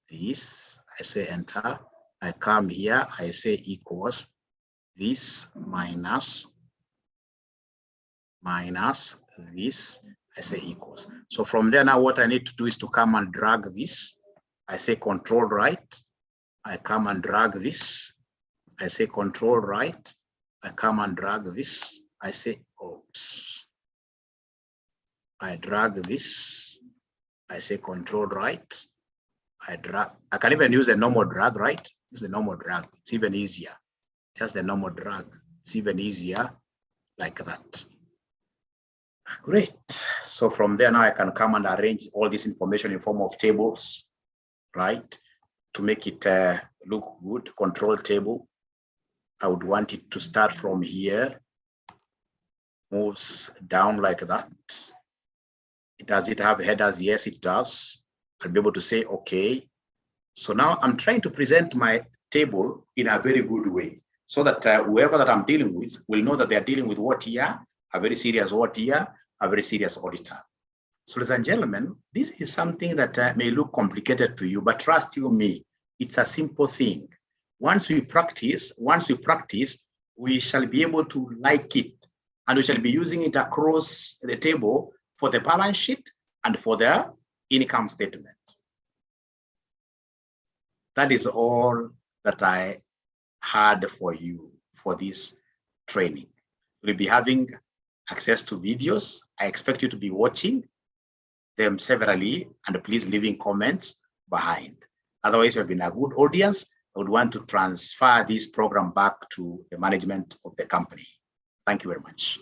this. I say enter. I come here, I say equals this minus this. I say equals. So from there now what I need to do is to come and drag this. I say Control right. I come and drag this. I say Control right. I come and drag this. I say, oops. I drag this. I say Control right. I drag. I can even use the normal drag, right? It's the normal drag. It's even easier. Just the normal drag. It's even easier like that. Great. So from there now I can come and arrange all this information in form of tables, right? To make it look good. Control table. I would want it to start from here. Moves down like that. Does it have headers? Yes, it does. I'll be able to say, okay. So now I'm trying to present my table in a very good way so that whoever that I'm dealing with will know that they're dealing with what year, a very serious what year, a very serious auditor. So ladies and gentlemen, this is something that may look complicated to you, but trust you me, it's a simple thing. Once we practice, we shall be able to like it, and we shall be using it across the table for the balance sheet and for the income statement. That is all that I had for you for this training. We'll be having access to videos. I expect you to be watching them severally, and please leaving comments behind. Otherwise, you've been a good audience. I would want to transfer this program back to the management of the company. Thank you very much.